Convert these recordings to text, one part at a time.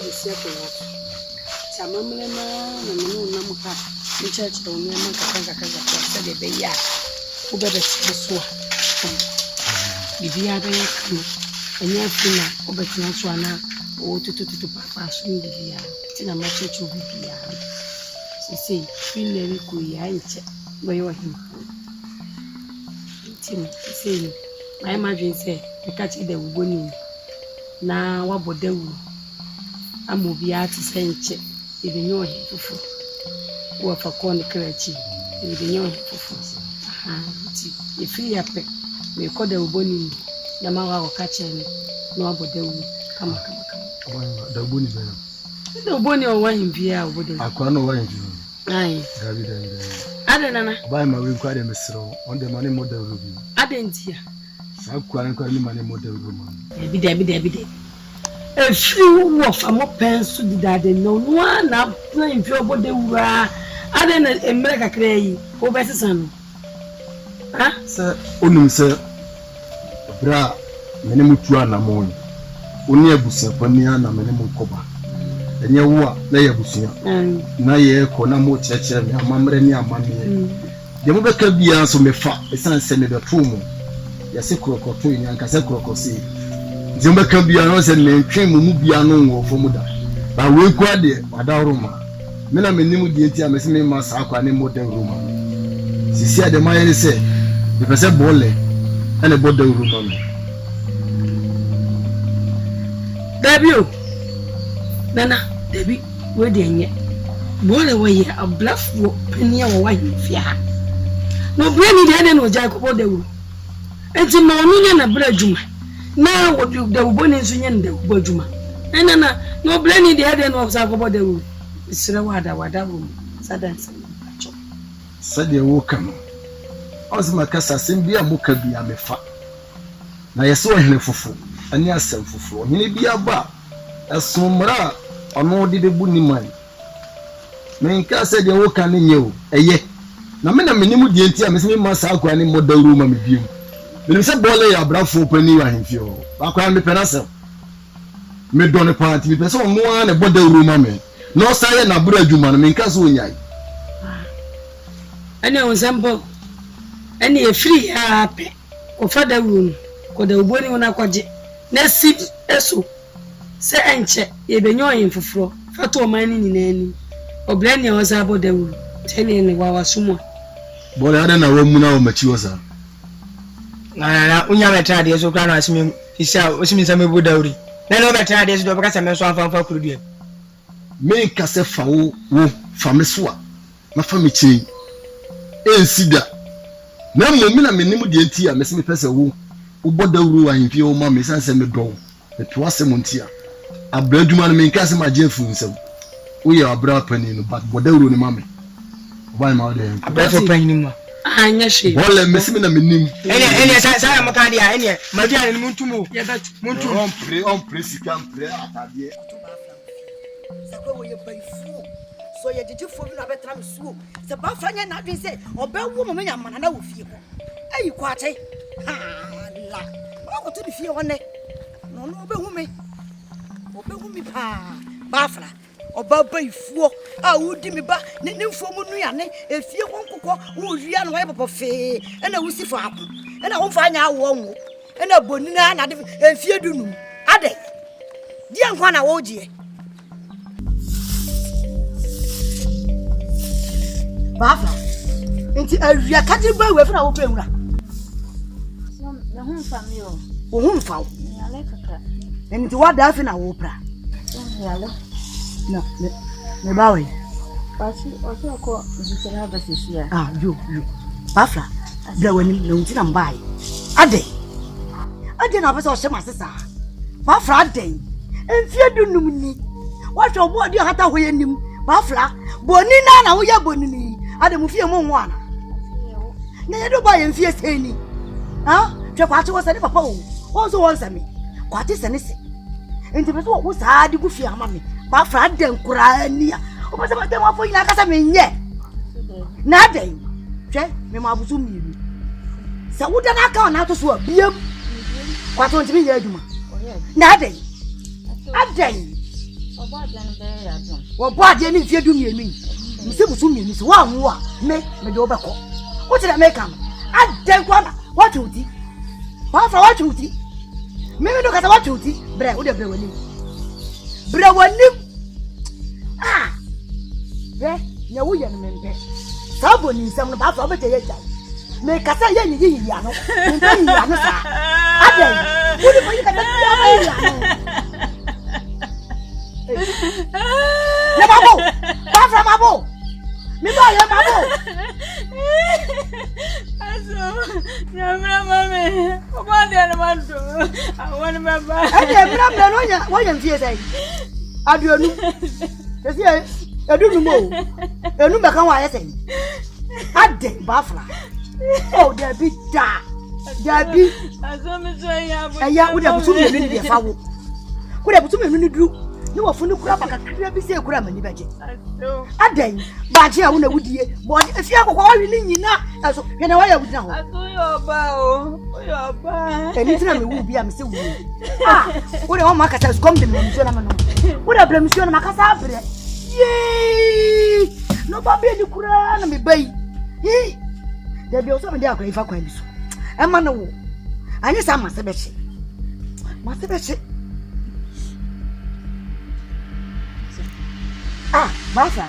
the circle. Samamlema, Namuka, the church, the woman, said the Beya, who better see the other come, and yet, Obetina, or to Papa, soon the Via, till I'm much to be. She say, feel very good, I check where you are him. Tim, say, my imagine say, the catch the winning. Now, what would they do? I will be out to send check. If you know him for food, or for corn clergy, if you know him for food. If you are pet, we call the winning. The Mara or catching, no, but they will come. The winning. The winning or one in Via would I can't know why. Aye, I don't know. Buy my room quite a messro on the money model room. I didn't hear. So quite money model room. Every day. A few of a more pens to the daddy, no one up playing for what they were. I didn't America cray over the sun. Ah, sir, sir. Bra, Menemutuana moon. Only a busa, Paniana, Menemukoba. And you are lay a busia. Naye, Conamo Church, and Mamrenia Mammy. The mother can be answered me fat, the son sent the Pumo. Yaseko Twin and Caseko see. Zimba can be announced and name came Mubiano for Muda. But we quite there, Madaruma. Mena Menimu Dientia, Miss Masaka, and Modern Roma. She said the Mayan said, if I said Bolle and a border room. Debut. Nana, Debbie, where they yet. Boy away a bluff penny or white fear. No brainy dead and was Jacob or the wood. And to Mammy and a Brajuma. Now what you the bonus in the Bojuma. And Nana, no brainy dead and was about the wood. It's Rawada, Wadabu, Sadan. Said the Wokan. Osmacassa Simbia Mukabi, I'm a fat. Now I saw him for food, and yes, for food. He be a bar. As Sumra. Ono di de buni man men ka se de wo kan nye o eye na me na menimu die ntia me se me masa akwa ne model room ma me biem me se bole ya brafo pani wa hemfi o akwa me penasa me do ne party me pese ono an ne model room ma me no say na bura adwuma no me ka so nyai ene on sample ene e free ape ko fada room ko da uboni wona kwaje na sit eso se enche ye benyo yin fufuro fato mani ni nani oblani oza bodewu tene ni wa wasumo bole ada na wamu na o machi oza na unya meta de so kra na asimi isa osimi sa mebu dawri na no meta de so do baka sa me so anfa kurudie me ka se fa wo fameso a na famichi ensida na mo mi na menimu de ntia me se me pese wo bodawru ahimfie o ma me sanse me do me to asem ntia abraduma no me nka se ma jefu nsem wo ye abra pani no but bodawru ni mame oba ma de abra pani ni ma anya she wole mesimi na menim ene sa amaka dia ene ma dia ni muntumu muntu on pre sika pre atade sa ko wo ye baifu so ye jeje fo bi na betra msuo se ba fanya na dwen se obewu mo nya mana na wo fie ko ayi kwate ha la o ko to di fie wonne no no obewu me pa bafra oba baifuo a wudi me ba ne mfomu nuane efie konkokọ wo wia no ye popo fe ena wusi fa ako ena wo fa nya awo nwo ena bonina na de efie dunum ade dia nkwa na wo gie bafra enti awia kade ba we fra wo pewura so na hu fa mi o wo hu fa wo ale kaka enti wada afi na wo pra ale no me bawe pasi otoko zikira basisia yo bafra bla wani na unti na mbai ade na pesa o shema sesa bafra ade enfie dunum ni wa hwe obo odi hata hoye nim bafra bonina na wo ya bonini ade mu fie mu nwo ana na do ba ye mfie seni ha twa kwa wo sani papa wo so won sami kwa ti sani se enti pesa wo sa di gu fie ama me ba fra den kura nia o pese ba dem afo ina kasa me nye na den hwe me ma buzu miru sa wo da na ka na to so biem kwa to ntimi ye aduma na den What bad you need to do me? Mr. Musumi is 1 more. Make me do back. What did I make him? I don't want what you eat. What for what you eat? Maybe look at what you eat. Bread would have been winning. Bread one nip. Ah, there, no, we are men. Someone in some about over the edge. Make us a young Yano. I tell you, what do you got? Mabo, Papa Mabo. Me buy your Mabo. Aso, nyamra mame. Oba de na mando. I want my bag. Eh, nyamra me no nya, wo yam fie sai. Aduonu. Tesi edu mo. Enu be kan wa yesai. Ade bafla. Oh, there be da. There be. Aso me so ya bu. Eya wo de butu me ni de fa wo. Wo de butu me ni duru. Ni wo funu kura baka kira bi se kura mani baje. Aso. Aden, baje a wo na wudie. Bo efi akokwa wa wi ni nyina. Aso, hwe na wa ya wudina ho. Aso yo ba o. Yo ba. Eni tina me wu bia me se wu. Ah, wo de wo makata so kom de me nso na ma no. Wo de bra me nso na makasa abre. Yee! No ba be ni kura na me bai. Hi. De bi o so me de akwa ifa kwa bi so. E ma no wo. Anya sa ma se be che. Ma se be che. Ah, Martha.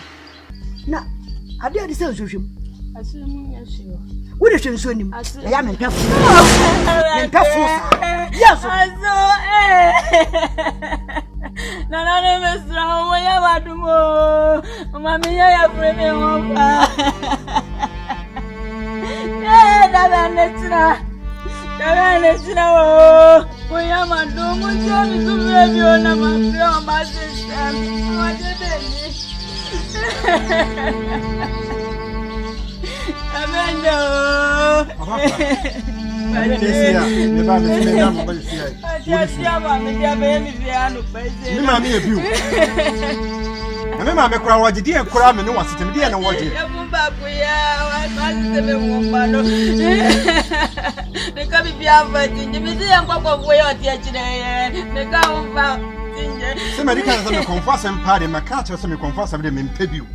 Na, ade ade se ohwehwem. Aso mu nya hwe. Wo de hwenso nim. E ya me mpefo. Me mpefo sa. Yes. Aso na me mesra mo ya badumo. Mama ya freme ho pa. Dada netina o. Mo ya madumo je mi sumre bi ona ma pre o ma system. Wa je be ni. Amendo. Sia, me ba me me na mo ba sia. Sia ba me dia be mi bia no pa se. Me ma me e biu. Me ma me kura waje die kura me no wasete me die na waje. Ya bu ba ku ya, wa ba se me mo pa no. Me ka bi bia fa tinje, me se ya kwakwa wo ya ti a kire ye. Me ka wo ba tinje. Se me dika se me confess em pa de me ka che se me confess de me mpa biu.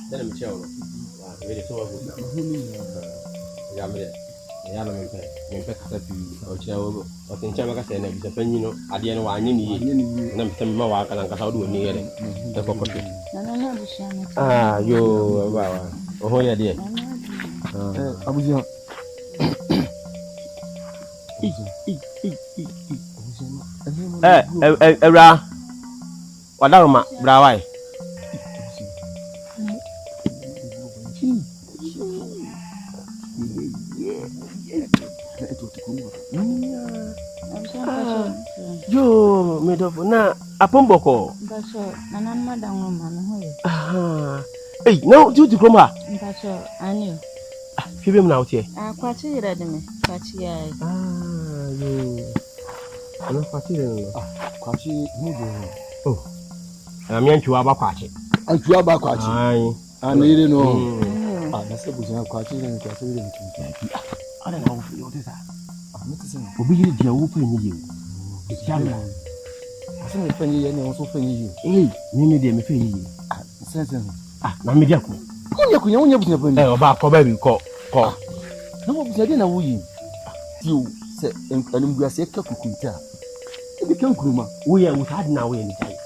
Then I'm chill. Really so good. Yeah, me. Yeah, me pay. Me pay kasa pi. O chill. O tin chama kasa na bisa panyi no. Ade no wa anyi ni. Na me tama wa kana kasa do ni yere. Da kokote. Na bisha na. Ah, yo wa. O ho ya de. Abuja. Ra. Wada ma bra wai. Yo, me do na apomboko. Baso, nanan madango manu hoye. Ah. Hey, no, do to kroma. Baso, anio. Fibe na utie. Kwati ira de me. Kwati ya. Ah, yo. Ana kwati re no. Kwachi mudo. Oh. Mi antwa ba kwachi. Antwa ba kwachi. Ai. Ana ire no. Ah, na se buja kwachi re kwachi re nti. Ana na wo fi o tesa. Ah, me tese. Obi yiri dia wo fa nyi ye. Jamla. Ase me fa nyi ye ne wo so fa nyi ye. Eh, me de me fa nyi ye. Ah, sense. Ah, na me dia ko. Kunya bunya fa nyi. Oba ko ba bi ko. Na wo buja de na wo yi. Tiu se enumgua se ka kukunta. Ebi kan kuruma. Wo ye wo sa de na wo ye ni tai.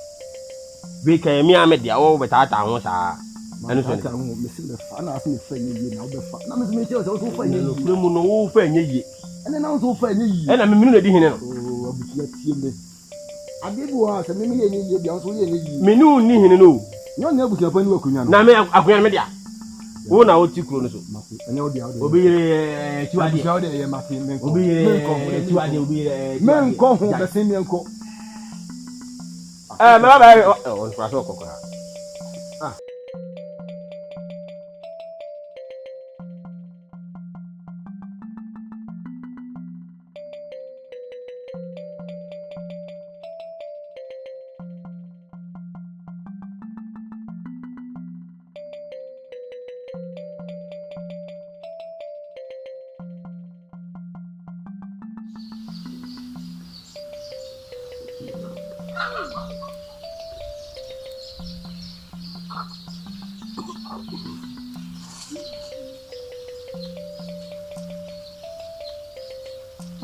Be ka mi ame dia wo betata ho sa. Anu so ne. Me se le fa na ase me fa nyi ye na wo be fa. Na me se me tell se wo so fa nyi ye. Kure mu no wo fa nyi ye. Ene na wo so fa nyi ye. Na me minu na di hene no. Oh, abutia tie me. Adebu a se me ye nyi ye bia wo so ye nyi ye. Minu ni hene no. Nyo na abutia pa ni wakunya no. Na me akunya me dia. Wo na wo ti kuro no so. Ene wo dia wo. Obi yire tiwade. Abutia wo de ye mate me nko. Obi yire tiwade obi yire. Me nko ho be se me nko. Me ba on fra so kokora. Ah.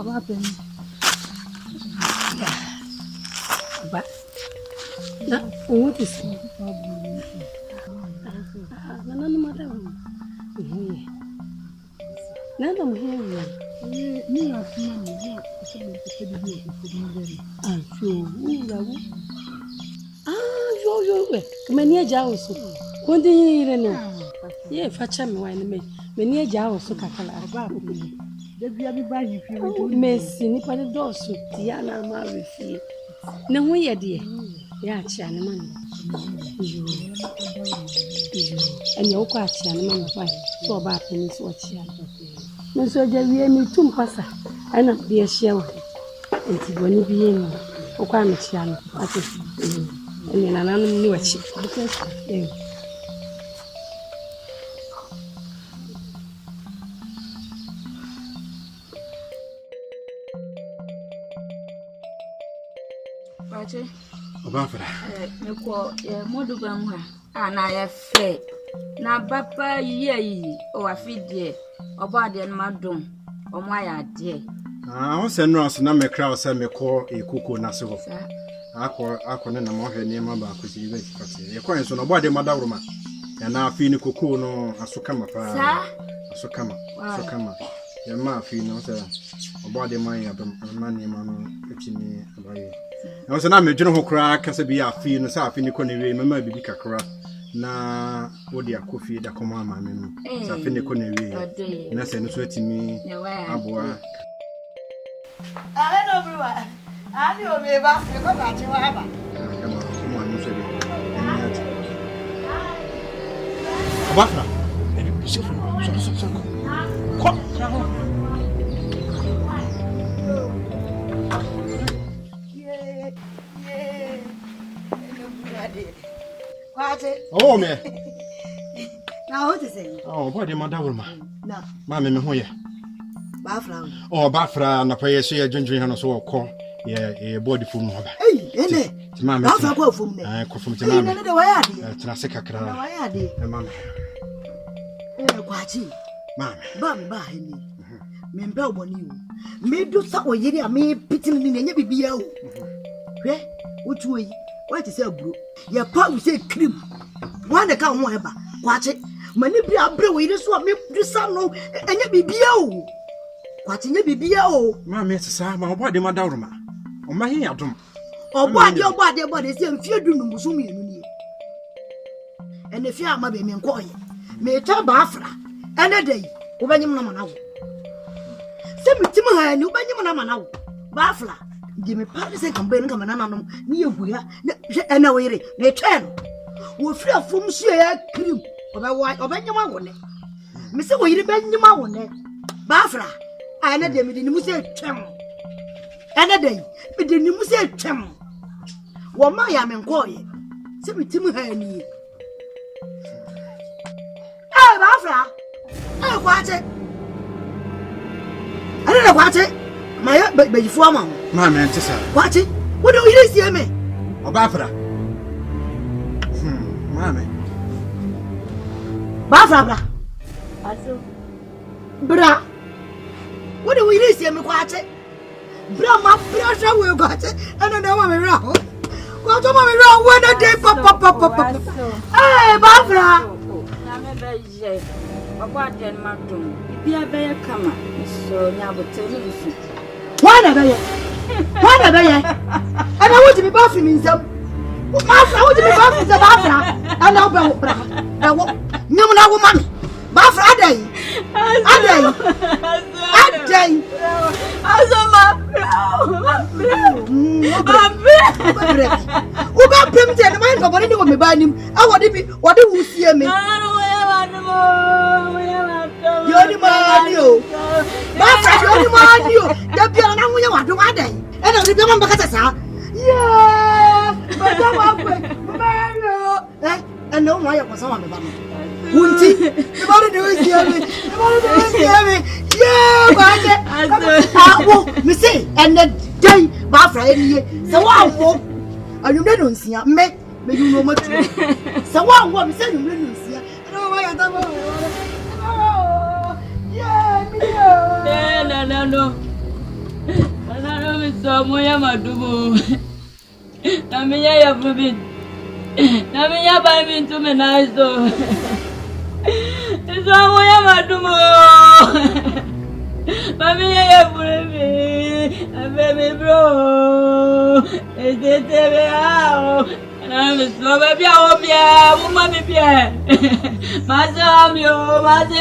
But that what is none matter. None of here. Me are you many a jouse. What do you know? Ye, fetch me wine me. Many a jouse so catala. Messi, Nipa the door, so Tiana Mary fee. No way, dear. Yeah, Chanaman. And your quite Chanaman, so about pennies what she had. No, so there we me too, Passa. I not be a shell. And it won't be in or quite a channel. I think. And then I knew what she because. Obafra. Meko modubam ha na ya fe na papa yi o afidie obade no madom omo aya de Ho se no aso na mekra o se meko ekuko na se ho akọ ne na mo hwe ne ma ba ko si be kati ye kwan so no obade madawroma ya na afi ni koko no aso kama pa aso kama ya ma afi no se obade man ya ma ne ma no etimi abaye na so na medwene ho kra kasa bi afi no sa afi ni ko ne we mama bibi kakra na wodi akofi da komo ama me no sa afi ni ko ne we na se no so etimi aboa no bro ani o me ba e ko ba che wa ba mo anu se bi Obafra so ko oh me now what is it oh boy de madawroma na ma me ho ye Bafra na pa yeso ye dwendwen ha no so okọ ye body phone ho ba ene Bafra ko phone ne ko phone ti ma me de waya de tena se kakra na waya de ma me kwachi ma me ba he ni me mbe oboni o me do sa oyiri a me pitin ni nya bibia o hwe otu oyi wa ti se aburo ye pa u se cream wan de ka ho eba kwachi mani bi abre oyiri so a me do sa no nya bibia o kwachi nya bibia o ma me sesa ma obade madawroma o ma he adom obade se mfie du numbusu mi enu ni ene fie ama be me nkoye me ta Bafra ene dey obanyim na manawo se mitim ha ni obanyim na manawo Bafra di me pa se kan be nka manana no ni yeguya ene wire na etwe no wo firi afom so ya cream obanyim awone me se wo yire banyim awone Bafra ene dey me di ni mu se twem ene dey me di ni mu se twem wo ma ya me nkoye se mitim ha ni Bafra kwache ana kwache maya bejifu ama ma me ntisa kwache wo do yire sie me Bafra ma me Bafra bra aso bra wo do yire sie me kwache bra ma bra sha we kwache ana na ma me ra ho kwache ma me ra wo na dey pop Bafra beje obade no madom bibia be kama so nya botelu su wana be ye ana wo me ba fi mi nsam Bafra wo me ba fi nsam Bafra ana wo be bra na wo nyum na wo mami Bafra adai azoma wo ba prem te na man ko boni ni wo me ba nim a wo de wusie me Yoni manio. Bafra yoni manio. Da bia na nwunya wado adai. E na bia mamba kasa sa. Yeah! Bada wa kwe. Manio. E na unwa ya kwasa wa me ba no. Wunti. Me ba de wusie me. Yeah, baje. Awo, me say and the day Bafra eniye. Se wa wo. Anumde no nsia me you no matu. Se wa wo me say anumde no nsia. No wa ya da ba. Another Miss Moya Madumo. Namia Yabubin. Namia by me to Menazo. It's all Moya Madumo. Mamia Yabumi. A baby bro. It's a TV. I'm so baby, I'll be a woman. Madame, you must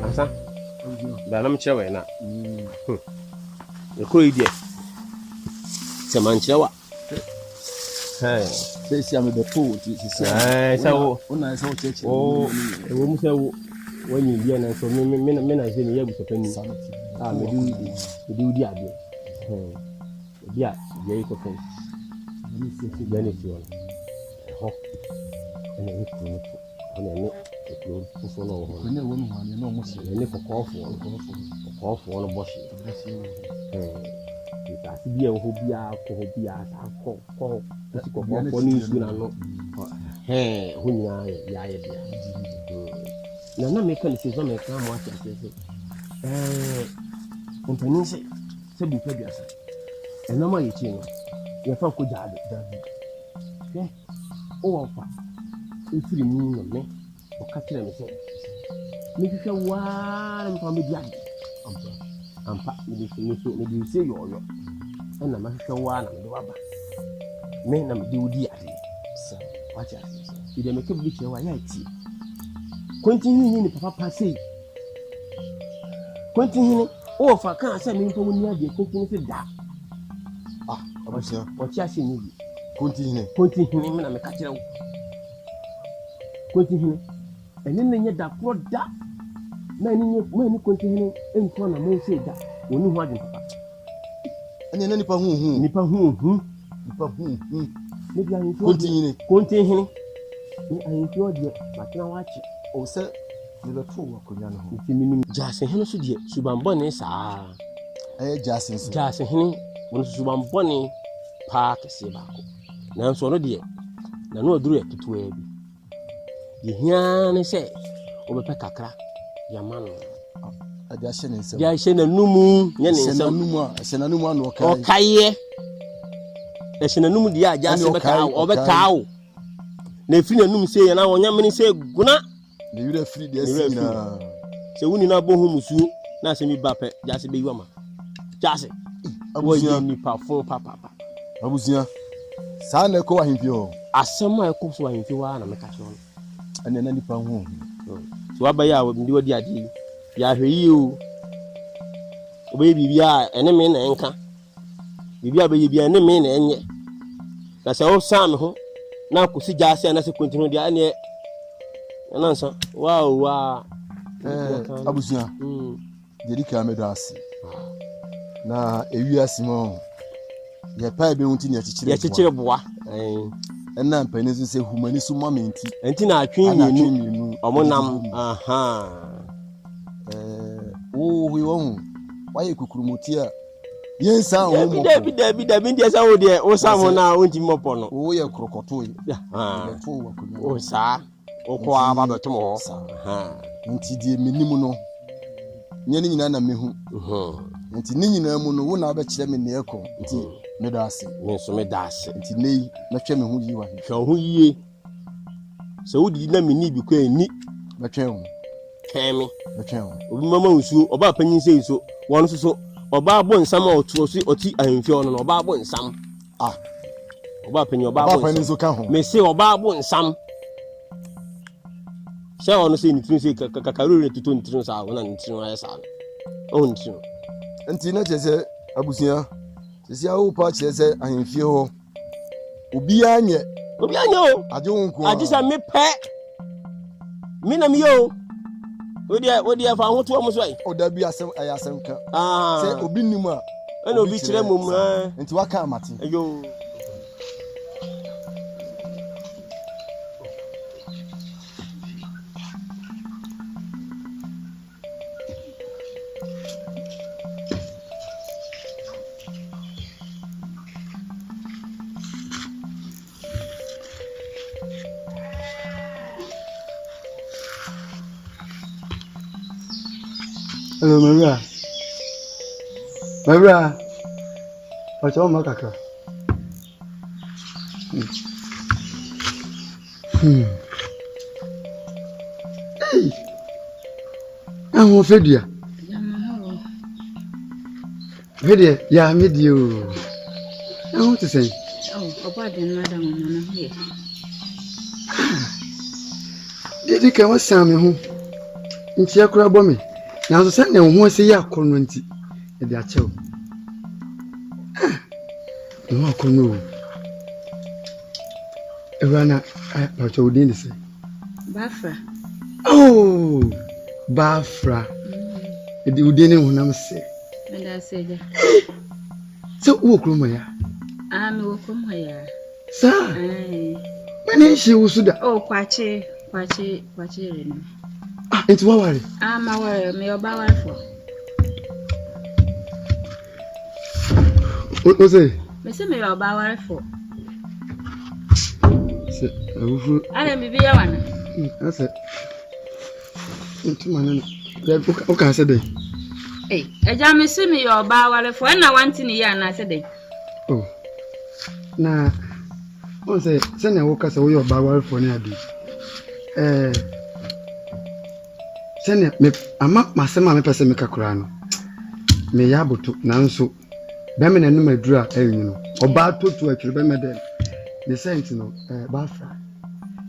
Asa. Da nam chewe na. Ko ide. Se man chewa. Say I'm the pool. So Una so cheche. oh, e wo mu se wo wanyi bia na so me na se ne yabu so pani. Ah, me di ade. Bia ye yi ko pen. Ni se bia ne ti won. Ho. Ene ni ku ni. Ana ne ko fo no ho. Ni wo mi ha ni no mo se. Ne ko fo no bo shi. Asi bia wo bia sa ko ti ko fo ni su na no. Ho nya ya bia. Na me kan se zo me kan mo ati ase. Company se bu pe biasa. Na ma yi chi no. Ye fa ko jaade. O fa. Ifiri mu no me. O ka kire me se. Me hwehwe wa na me di ade. Ampa me di se yo. Na ma hwehwe wa na me wa ba. Me na me di udi ade. Sa wacha. Ide me ke bi che wa ya ti. Continue ni papa say. Continue o fa kan say me nto ni ade continue se da. Abusia. O chia se ni. Continue me na me ka kire wo. Continue. Eni nenye da pro da. Na ni continue enko na mo se da. Oni hu ade papa. Eni na nipa hu. Ni bia ni continue. Ni ayinti o de makina wachi. O se ni be to wakonya no ho. Nti minim jase hene so de subambone saa. Jase so. Jase hene won subambone pa kese baako. Nanso no de na no aduru etutu abi. Ye hia ne se obepa kakra ya mano. Ade ahye ne nsem. Ya ahye na numu, ye ne nsem. Ahye na numu anu okai. Okaye. Ahye na numu de ajase beka obekaawo. Na efiri na numu se ye na wonya meni se guna. The you free the sina. Se woni na bo hu musu na se mi bape jase be yiwa ma. Jase. Abusia ni pa fo papa. Abusia. Sa na ko ahimfi ho. Asem a ko so ahimfi wa na meka cho no. Ane na nipa hu. So abaya ndi wodi ade. Ya hweyi o. Obe bibia ene me na enka. Bibia be bibia ene me na enye. Na se o sam ho na akosi jase na se continue dia ane Nansa, wow. Abusia. Dedi ka me do ase. Na ewi asimo. Ye pa be hunti ne achichire boa. Na mpani so se humani so momenti. Enti na atwen mienu. Omonam. Aha. We won. Why you kukurumoti a? Yensa wo mo. Dabi dia sa wo de wo sam na wonti mopo no. Wo ye krokoto yi. O sa. Oko aba betom ho. Nti die menim no. Nye ni nyina na mehu. Nti ni nyina mu no wo na ba kire me ne ekọ. Nti me do ase. Me so me da ase. Nti nei na hwe me hu yi wa. Hwe ho yie. So wodi na me ni bi kwa ni. Ba hwe ho. Kemi. Ba hwe ho. Obi mama nsuo, oba panyin sei so. Won so oba abo nsam a otu so oti ahemfi ono no oba abo nsam. Oba panyin oba abo. Oba panyin so ka ho. Me se oba abo nsam. Se ono se ni tun se kakaru ne tutu ni tun sa wona ni tun ayesa. O ni tun. Nti na chese abusia Sisi awu pa che se ahemfie ho. Obi anye o. Aje wonko. Aje sa me pe. Me na me yo. Odi afa ho to mo so ai. O da bi asem ayasem ka. Se obi nim a. Ena obi kire mum na. Nti waka amate. Ayo. Hello, Maria. Maria. What's all my kaka? Hey. I'm a Fedia. Fedia, yeah, with you. I want to say. Oh, about the madam here. Did you come with Sammy home? In Chiakura Bommy. Now, the Sunday won't say ya conventi at their child. No, canoe. Rana, I told you to say. Bafra. Oh, Bafra. It didn't when I'm say. And I said, so, walk room here. I'm welcome here. Sir, my name she was that. Oh, Quache. It's what worry. I'm aware, me about for. What was it? Miss me about for. I don't be a one. That's it. Into my name. Okay, I said it. Hey, a jam see me your bower for and I want in a year and I said, oh, nah. I say, send a walk us away your bower for near day. Send me, I'm up my semi person make a crown. Me yabo to Nanso. Bemin and my draw, you know, or bad to a kilometer. The sentinel, Bafra.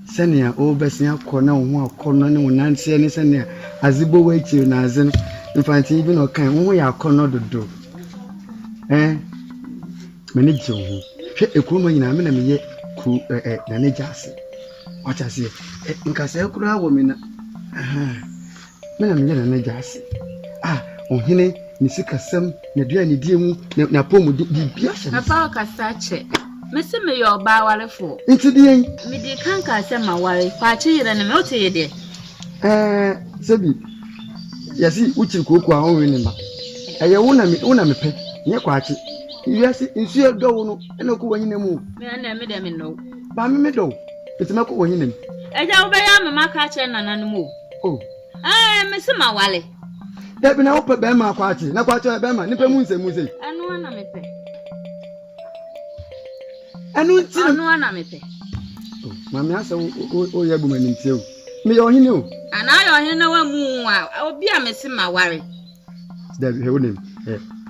Send ya old Bessia corner, one corner, no Nancy, and send ya as the boy wait you, Nazin. If I even or can we are corner the door. Manage you. A woman in a minute yet cool, than what I say, because I could have women. Menam yena na jase ohene ni sikasem na dua ni diemu na pomu di bia hye papa kasa che mese me yo ba ware fo nti die mi di kanka se ma ware kwa chi yire na me ote ye de sebi yasi uchi koko a onwe ni ma eye wona me pe nye kwa chi yasi nsu edo no na ko wanyina mu me na me de me no ba me do enti na ko wanyina mu eja wo be ya mama ka che na mu oh Miss Mawale. There be no open Bema party, no party Bema, Nipper Munse Muse. And one am it. And one am it. Mamma, so oh, your woman in you. Me or he knew. And I don't know one moon. I will be a Miss Mawari. There be him,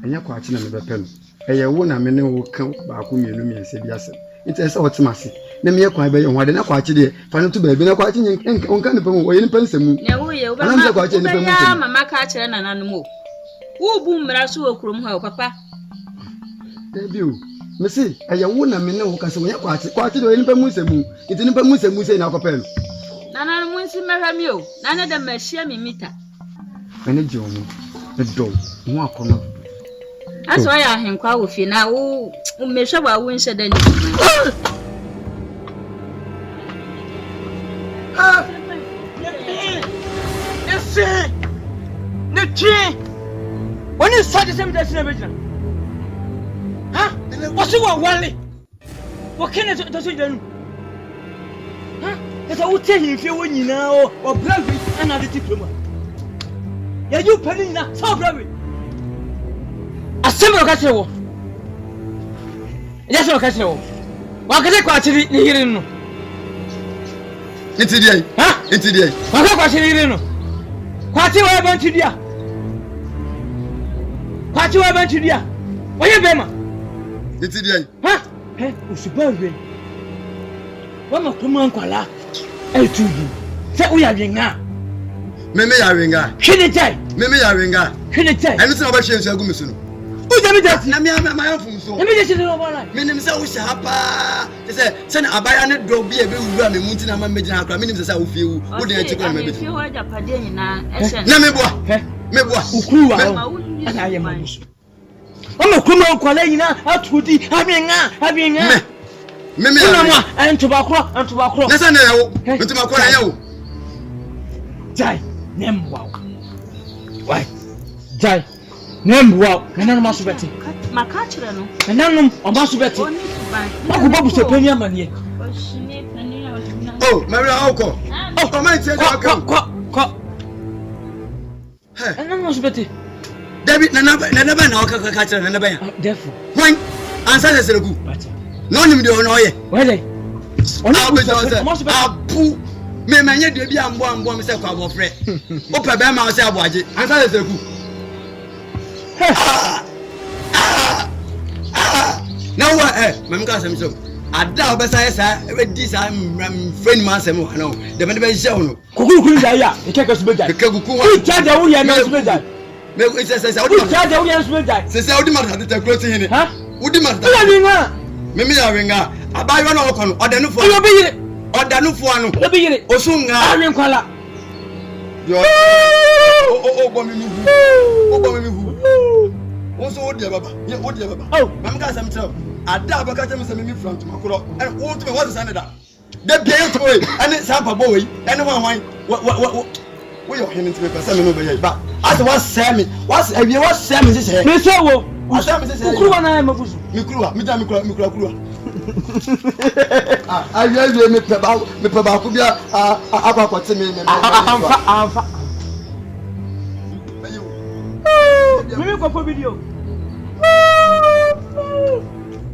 and your quarter and the pen. A woman may know come back whom you and said yes. It is automacy. Let me acquire by one and a quarter day. Final to be a quarter and on kind of way in Pensamu. No, you are quite a mamma catcher and an animal. Who boom Rasu Krum Ho, papa? Debut. Missy, a woman may know because we are quarter in Pemusamu. It's in Pemusamu in our pen. Nana wants to marry you. None of them may share me meter. And a Joan, the door, more corner. That's why I am quite with you now. Oh, Miss Shabba won't say anything. When you start the same destination, huh? What's your Wally? What can it do? Huh? Because I would tell you if you win now or bravery another diploma. Yeah, you penny now, so bravery. A similar castle. Yes, no castle. What can I quite hear? It's a day, huh? It's a day. What can I hear? What you have to do? What you have to do? What you have? It's a day, huh? Hey, Usubavi. One of them, Uncle. I told you. Say we are now. Meme ya ringa. Kinete. Meme ya ringa. Kinete. And it's about change. I go missing. Uja mi dati na mi ama fun so. Na mi de chiri no bona. Minim se wo hya pa. Se na abaya ne do bi e be wura me munti na ma megina akra minim se wo fie wu. Wo de enchi kwa me be. Fie ho ajapade nyina ehye. Na me boa. Me boa. Ukuwa. Ana aye mabusu. Omo kuma nkwala nyina atudi abenga. Me Unamwa antubakro. Nasa na yawo. Ntubakro na yawo. Jai nembwa. Why? Jai nembwa. Nana maso beti. Maka kire no. Nana maso beti. Oni tuban. Babu se peni amanie. Oshine peni olina. Oh, Mary Auko. Oh, come on, say that. Ko. Nana maso beti. David nana na ka kire nana ba ya. Therefore. When answer the seregu. No nim de ono ye. Wele. Abu me manye de bi ambo me se kwa abofre. O pe be ma o se aboaje. Answer the seregu. Now what me ka sem so. Ada obesa yesa e di sa friend man sem wa no. De me be hye no. Kukuru ja ya, e keke su beja. Keke guku wa. Ku charge wo ye me su beja. Me se Ku charge wo ye su beja. Se odi ma ta close hini. Ha? Odi ma ta. Ila ninga. Me ya wenga. Abayo na okono odanufo. Oyo be yire. Odanufo anu. Oyo be yire. Osunga. Ami nkwala. Yo. O gbo mi hu. O gbo mi hu. Won so odi baba. Ye odi baba. Oh, mam ga sam tell. Ada abaka tell me say me front makoro. And wo to me what is another. The bien to we. And sampa boy. And wan. Wo yo hin ntime pesa me no be ye. Ba. As what say me. What say me say. me so wo. What say me say. Kukuru na ya mabusu. Mikruwa. Aye me pe ba ku bia akwa te me. Amfa. Mimi kwa video.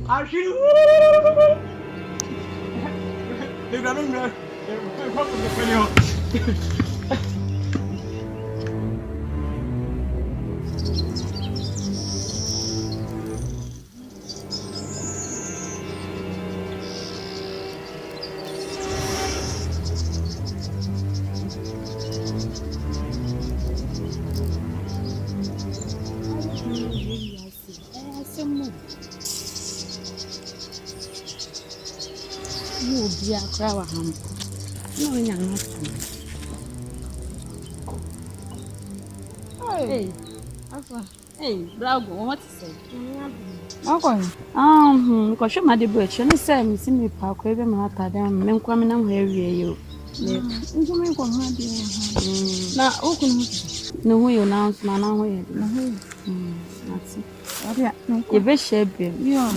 Ashiru. Dia krawa ham. No nyanga. Hey. Afa. Hey, Brago, what is it? Okay. Ko shoma de bu eche ni say mi si mi pa ko ebe ma ta dem me nkwa me na ho awie yo. Njo me ko ha de. Na okunu no ho yo na so na ho ye. Na ho. Ati. Abia. Ye be shebe. Yo.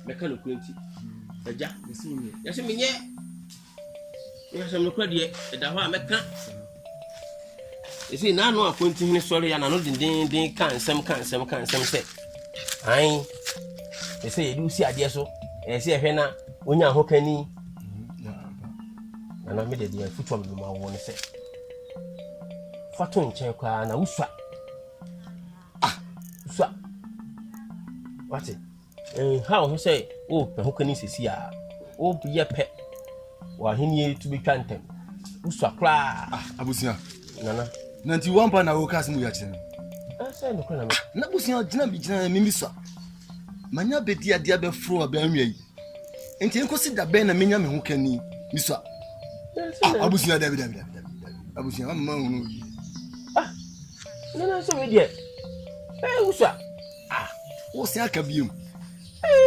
Mekano kwenti eja yesi menye yesi mekwa de eda ho a meka yesi na no akwenti hini sori ya na no din kan sem se ai yesi edu si ade so yesi ehwe na onya ho kani na me de futu me ma wo ne se fatu nchen kwa na uswa uswa wati how he say oh pe hokani sisi a oh ye pe wa hini to be twantem uswa kra abusia nana nanti wampa na wo kasim ya chene say no kra na busia gina bi gina mi miswa manya bedi ade be fro aba anwa yi enti enkosi da be na menya me hokani miswa abusia David abusia mama hunu nana so we die uswa wo se aka biom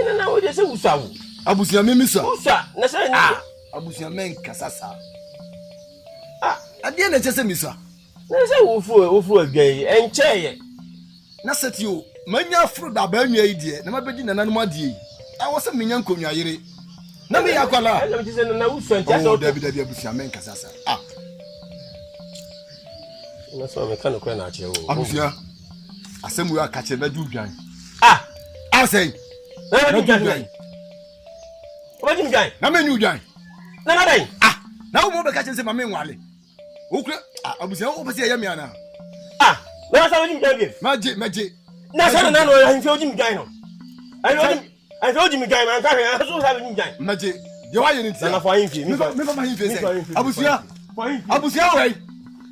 nana wo je se uswa wo abusia me miswa uswa na say ni abusia men kasasa ade na chese miswa na say wo furu adwai enche na setio manya furu da ba anwa yi die na mabedi nananom ade awo se menya nkonwa yire na me yakwala na me se na uswa ntia so David abusia men kasasa na so me kanu kwa na ache wo abusia asemu ya kache be du dwan say na me dwan obi dwan na me nyu dwan na dai na wo mo be kache se ma me nwale okura abusia wo be se ya me ana na sa obi dwan bi maje na sa na no ya himfe obi dwan no ayo I told you me guy man can so have me guy. Maje, you why you need Na for him fi. Me for him fi say. Abusia. Abusia way.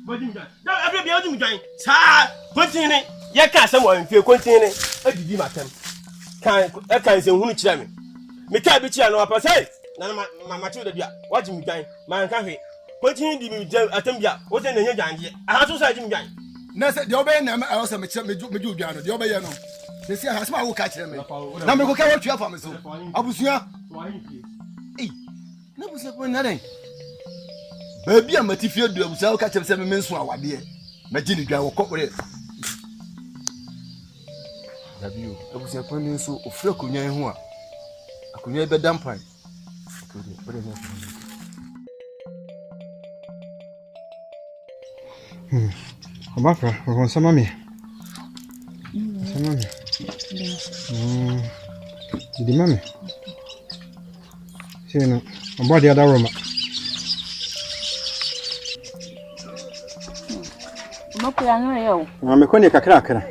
But him guy. That every be hold me guy. Sa, continue. Ye ka say mo fi continue. Adidi matem. Kan say hunu kire me. Me ka bi kire no apa say. Na ma chiwo da bia. What me guy? Man can fi. Continue di me atem bia. O say na nya ganje. Aha so say me guy. Na say the obey na I say me ju bia no. The obey no. They say has my wo ka kire me. Na me go ka wo tua fa me so. Abusia. Eh. Na busia ko na den. Ba bia matifie du abusia wo ka kire se me nso awade. Ma gi ni dwa wo kokore. Dabio, abusia ko ni nso ofre konyan ho a. Akonyan be dampan. Obafra, on sama mi. Sama mi. Di mami. Sino, on dia da Roma. Mokura no yo. Me ko ne kakra kakra.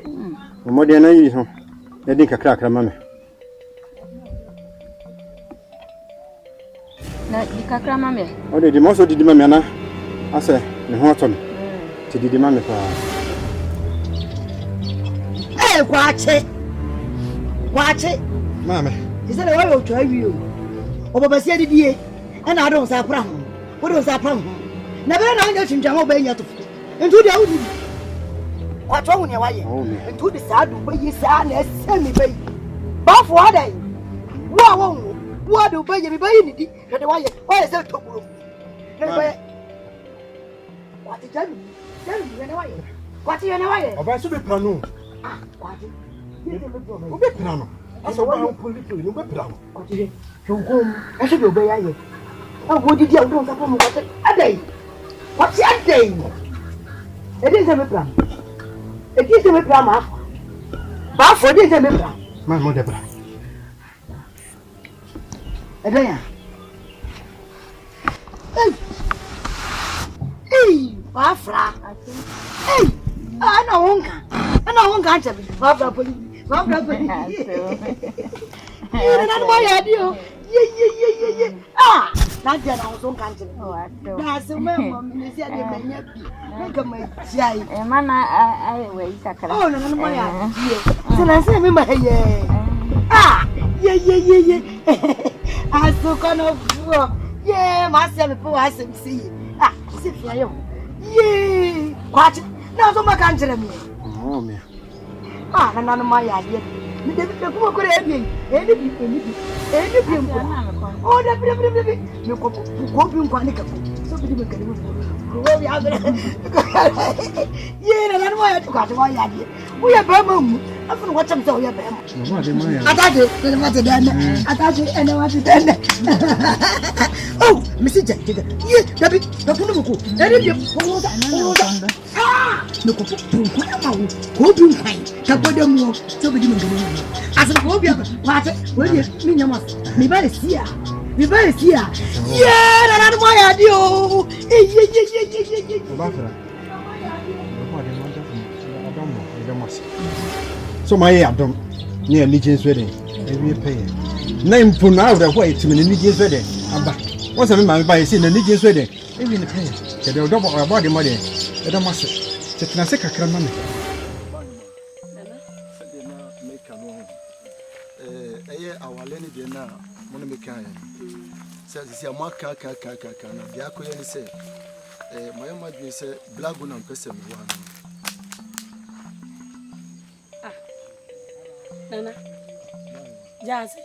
Mo dia na yi ho. Ya din kakra kakra mami. Na di kakra mami. O de mo so di mami na. Ase, ne ho ato me. Ti di mami pa. Kwache. Mami. Is that why you try you? Oba sia di die. And I don't say pram. What do say pram? Never know you chimja obey you to. Into the old. What wrong with why? Into the sad way you say and send me baby. But for day. What do baby baby? And why is that to grow? What is that? What you know? Oba so be planu. What? O be planu. Aso wa ho political no be planu. What is it? I should obey you. Oh, what did you do? What a day? What's that day? It isn't a plan. It isn't a plan. But for this, I'm a plan. My mother, bra. A day. Hey, Bafra. Hey, I know one can't have it. Bafra, my idea. Yeah. Ah, not that I was on country. That's a man, Miss Yaddy. Come on, Man, I wait. Oh, no, my idea. So I say, remember, yeah. I so kind of, yeah, myself before I see. Ah, sit for you. Yeah, watch it. Now, so my country. Oh, me. Ah, none of my idea. The poor could have been anything. Oh, the baby. You go to Quanica. So we can go. Yeah, and I want to got my idea. We are Bamum. I don't watch them so you're Bam. I got it. Then what done? I got it and I want to done. Oh, Mrs. Jack. Yes, the Punuku. Ah, look up. Go to find. Capodemo. So we didn't go. As a phobia, what? Well, you mean you must. Me by here. Yeah, that's my idea. So my Adam near Legion's wedding. Maybe pay. Name for now the way to Legion's wedding. What's a man by seeing the Legion's wedding? Maybe in the pay. They'll double our body money. They don't must. It's not sick. I can money. Our Lenny dinner, Monica. Says a mark, and the Aquarian said, my mother said, Black one and person one. Nana. Jazzy.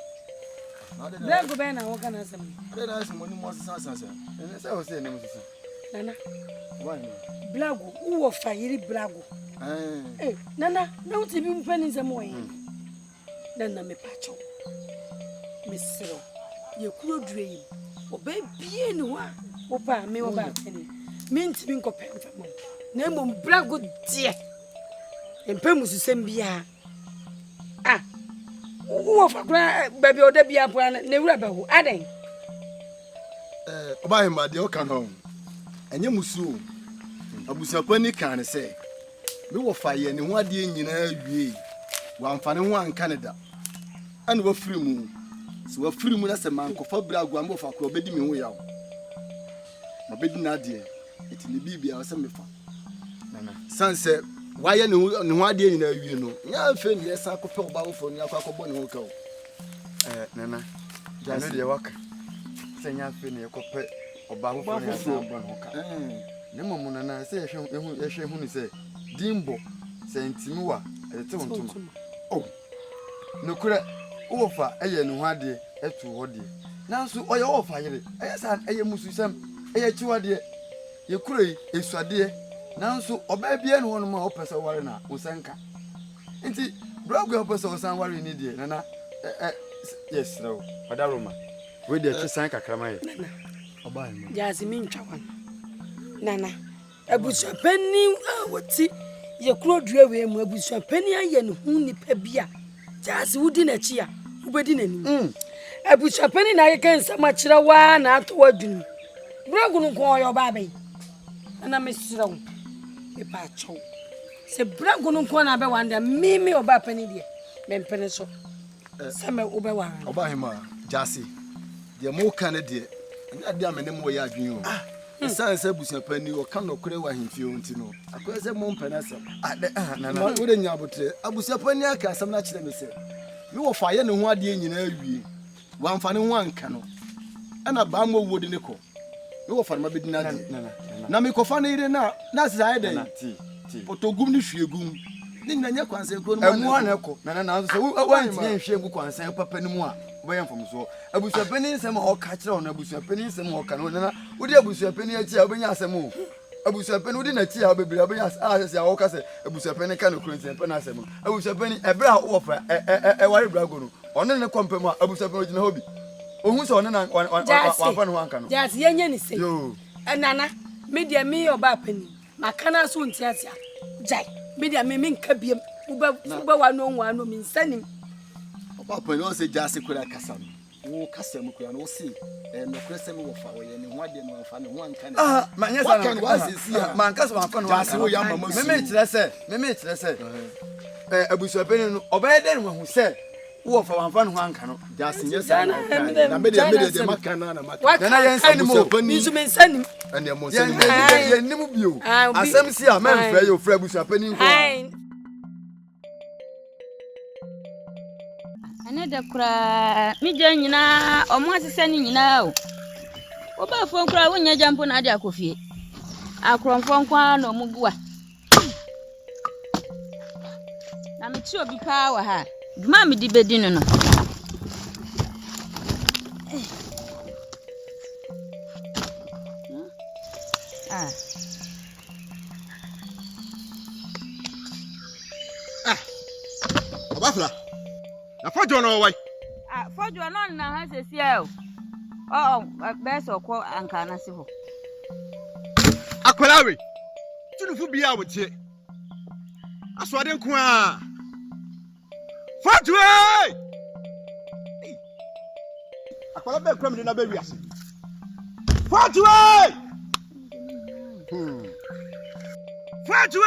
Black Obene, what can I say? Then I asked one more answer, and as I was saying, Nana. Why? Black, who of fire, Black. Eh, Nana, don't even pennies a more. Nana, me patcho. Miss Cyril, you could dream. Obey bien one. Opa, me over penny. Mean to be compared from name of Black good dear. And Pemus is Sembia. Ah, who of a baby or Debbie Apuan, never about adding. By my dear Canon, and you must soon. I was a penny can say. We will fire and what dear in a way. One funny one Canada. And we're free moon. so wa firi mu na se man ko fa bra agwa mo fa ko obedi me ho yawo obedi na de eti ne bibia o se me fa nana sanse why ne ho ade nyina awie no nya fe ne yesa ko pe oba wo fo ni akwa ko bo ne ho ka o nana jano de waka se nya fe ne ko pe oba wo fo ni akwa bo ne ho ka ne momo nana se ehwe hu ni se dimbo se ntimi wa ete wontuma oh no kura wo fa eye ne ho ade etu ho de nanso oye wo fa yire eye san eye mususam eye chiwade ye kura yi esuade nanso oba bia ne wono ma opesa ware na osanka nti brogo opesa osan ware ni de nana yes no odaroma we de chisan kakrama ye oba ye Jasmine ntwawan nana abusu pani woti ye kuro dua we mu abusu pani aye ne hu nipa bia jasi wudi na chi a ubedi na ni abusu pani na ye kan sama kire wa na ato wadunu brogo no ko yo ba bai ana mesirawo pa chow se brago no ko na be wanda mimi oba pani de mempene so se me oba wa oba hima jasi de mo kan de na de amene mo ya adwen o sanse busia pani o kan no kure wa himfie onti no akwese se mo mpena se na na wo de nya botre abusia pani aka asam na kire me se me wo fa ye ne ho ade nyina awie wa mfa ne ho anka no ana ba mo wodi ne ko me wo fa ma bedi na de na me ko fa ne ire na sa ide potogum ni hwiegum ni nyanya kwanse ko no emu na ko na so wa ntie hwiegu kwanse papa ni mu a wo yem fom so abusu pani nsem ho ka kire ho na abusu pani nsem ho ka no na wodi abusu pani achi a obenya asem o abusu pani wodi na chi a obebire obenya asese a wo ka se abusu pani ka no kronse pa na asem abusu pani ebra wo fa ware brago no ono ne kompem a abusu pani ogina hobi ohun so ono na wa fa no anka no jasi yenye ni se yo nana media me oba pani makana so ntiatia jai media me nka biem uba wa no min sanim oba pani on se jasi kura kasa wo kasa mu kura no si no kura se me wo fa wo ye ne ho ade no fa ne ho anka ne manya sa kan wa sisi man kasa ma fa no jasi wo ya mama me kire se abusu pani no oba de no hu se wo fa wan fa no anka no jasi nyesa na me de makana na makana na yen sanim mo bizu men sanim ande mo sanim ye nim bio asem si a men fra yo fra busu pani nko ane da kura mi je nyina omo asese ni nyina o oba fon kura wonya jampo na ade akofie akronfon kwa no mugua na mi ti obi ka wa ha duma mi di bedin no Obafla na fojo no wai fojo no na ha sesia o beso ko anka na se ho akwalawe tunufu bia wotie aswade nko a fojo akwala be kram de na be wiase fojo fojo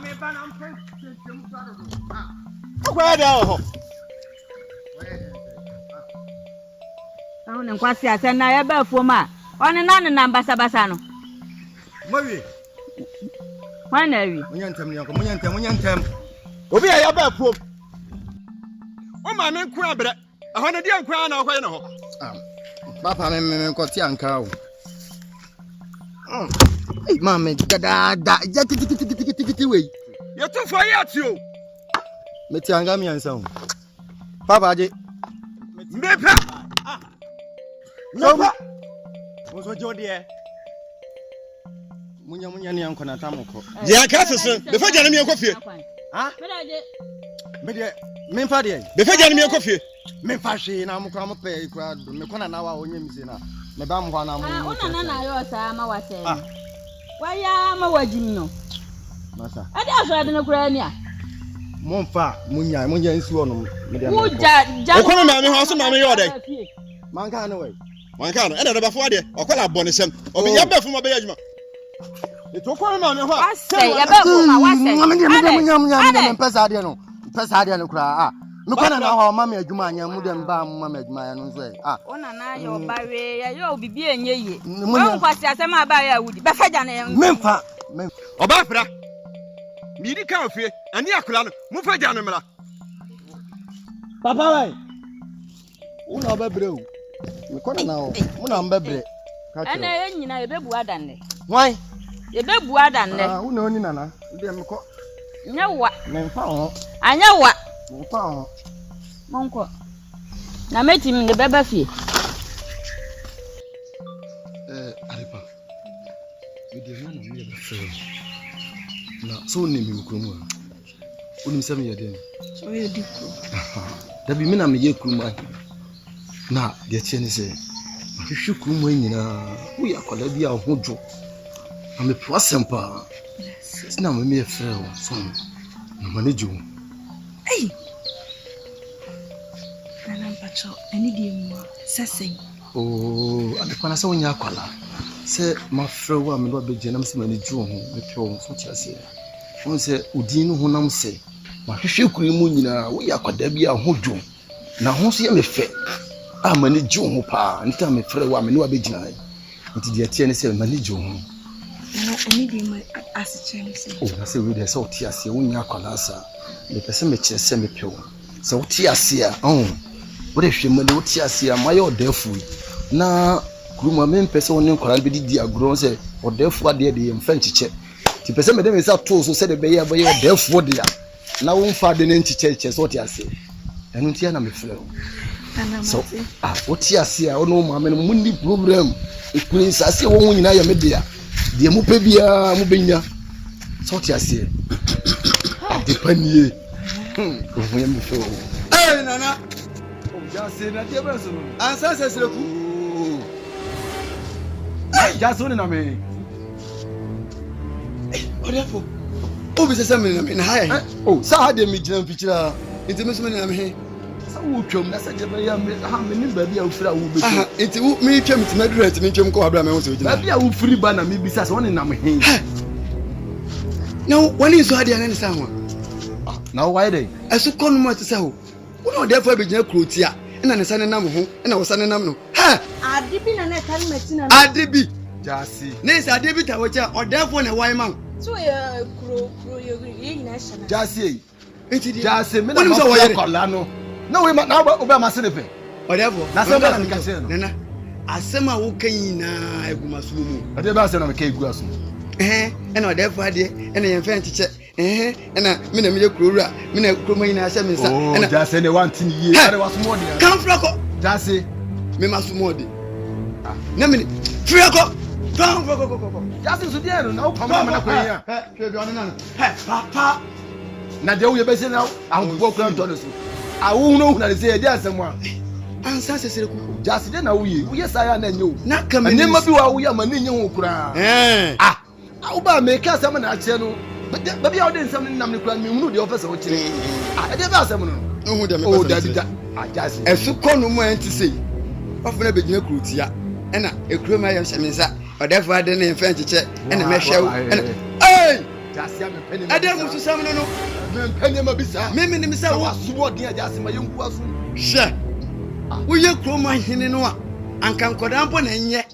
me ba na mpen tem kwaro kwa da ho ahun nkwasi ase na ya ba fuom a one na na basa no mawi wana wi munyantem obi ya ba fuom o ma me nko abre aho na dia nko na okoye na ho papa me ko ti anka o mama dada ja tiki we ye tu fo ye atio me ti anga mi ansa o papa aje mbepa no Oso jode munya ni anko na tamoko je aka sese be fa jane mi enko fie me fa de be fa jane mi enko fie me fa hwe na amko am pe kwa do me kona na wa onyem si na me ba mho na mo ona na yo sa ma wase waya ma wajim no masa ade aso de no kura ni a monfa munya nsi wono me de mu ja okono na me ho so na me yo de manka na we manka no ene da ba fo ade okola bone sem obi ya ba fu ma be yajuma eto okono na me ho wase ya ba fu ma wase munya pesa ade no kura Me kwana na ho mama adwuma anya mu dem ba mama adwuma ya no nso e. Ah. Ona na ye obawe ya ye obibi enye ye. Won kwasi asem aba ya wudi. Be faja na ye. Memfa. Oba fra. Miri ka ofie. Ani akula no. Mu faja no mra. Papa wai. Una bebre o. Me kwana na ho. Mu na mbebre. Ana ye nyina ye bebu adanne. Wai. Ye bebu adanne. Ah, una oni nana. Ndi me ko. Nyawa. Memfa ho. Anyawa. Memfa ho. Monko. Na meti mi de beba fie. Aripa. We dey run on me be na so ni mi krumu a. Onim se me ye den. So ye dikro. Da bi me na me ye krumu a. Na de tie ni se. Hwehwe krumu nyina. Wo ya kwala bi a hojo. Na me pro sempa. Sina me me frɛ wo so. Na manage wo. Hey. Pacho, any game sessing. Oh, and the Panasa on Yakwala. Say, my friend, I'm not be generous many Jew, the pure such as here. One say, Udino, who nam say, my few creamuna, we are Quadabia, who do. Now, who see me fair? I'm a Jew who pa, and tell me, friend, I'm no be denied. It is the tennis and many Jew. Any game as a Chinese. Oh, I say, with the salt tears, you won't Yakwalasa. The person semi pure. So tears here, oh. What if you money what you my old deathful? Na Gruma men person on Koran be the grown say, or therefore dear the French check. The person made them is up to so said the bay by your therefore dear. Now won't find the name to church, what you say. And don't hear me flow. So, what you see, I don't know, mamma, Mundi problem. If Prince, I see one in I am a dear. The Mupebia Mubinia. So what you say. Depend ye. Hey, Nana. Just say that your person. Answer says, just one in a minute. Whatever. Oh, Mr. Salmon, in high. Oh, Sahad, me jump picture. It's a Miss Minam here. Some will come, that's a how many baby of flower will be. It's me came to Madrid to make him go around. Maybe I will free banner, maybe that's one in a minute. No, when is so and someone. Now, why they? I so come much to say. Uno therefore be jina krutia na ne sane nam ho na wo sane nam no ha Adibi na na kan matina Adibi jasi ne sa Adibi ta wacha o therefore na why man so ya kro ye na shana jasi enti jasi me na so wo kola no na we na oba ma se pe o therefore na se na ka se no na asema wo kan na eguma so mu o de ba se na me ka egu aso na o therefore de na ye fa ntiche na me na me kurura me na kroma ina asha me nsa na just say one thing ye are was more dey come frako just say me maso more dey na me frako come frako just so dey no na o pama na kwa ya hwe bi onu na papa na de wo ye be say na ahunbo kura nto no so awu no na say dey asem a ansa sesere ku just dey na wo ye saya na nye o na ka me ma bi wa wo ya ma na nye ho kura awu ba me ka asem na ache no baby how dey some nam ne kura me hunu de officer wo kire e dey ba asem no hu de me o da just esu konu mo enti sei ofo na be gina krutia e na ekuro ma yem semisa o dey for de na mfa nchiche e na me hwew eh just ya me pani ma ade musu sam no me pani ma bisa me me ni sa wo subo de just ma yenku asu hwe wo ye kuro ma hene no a anka nkoda mpo na nye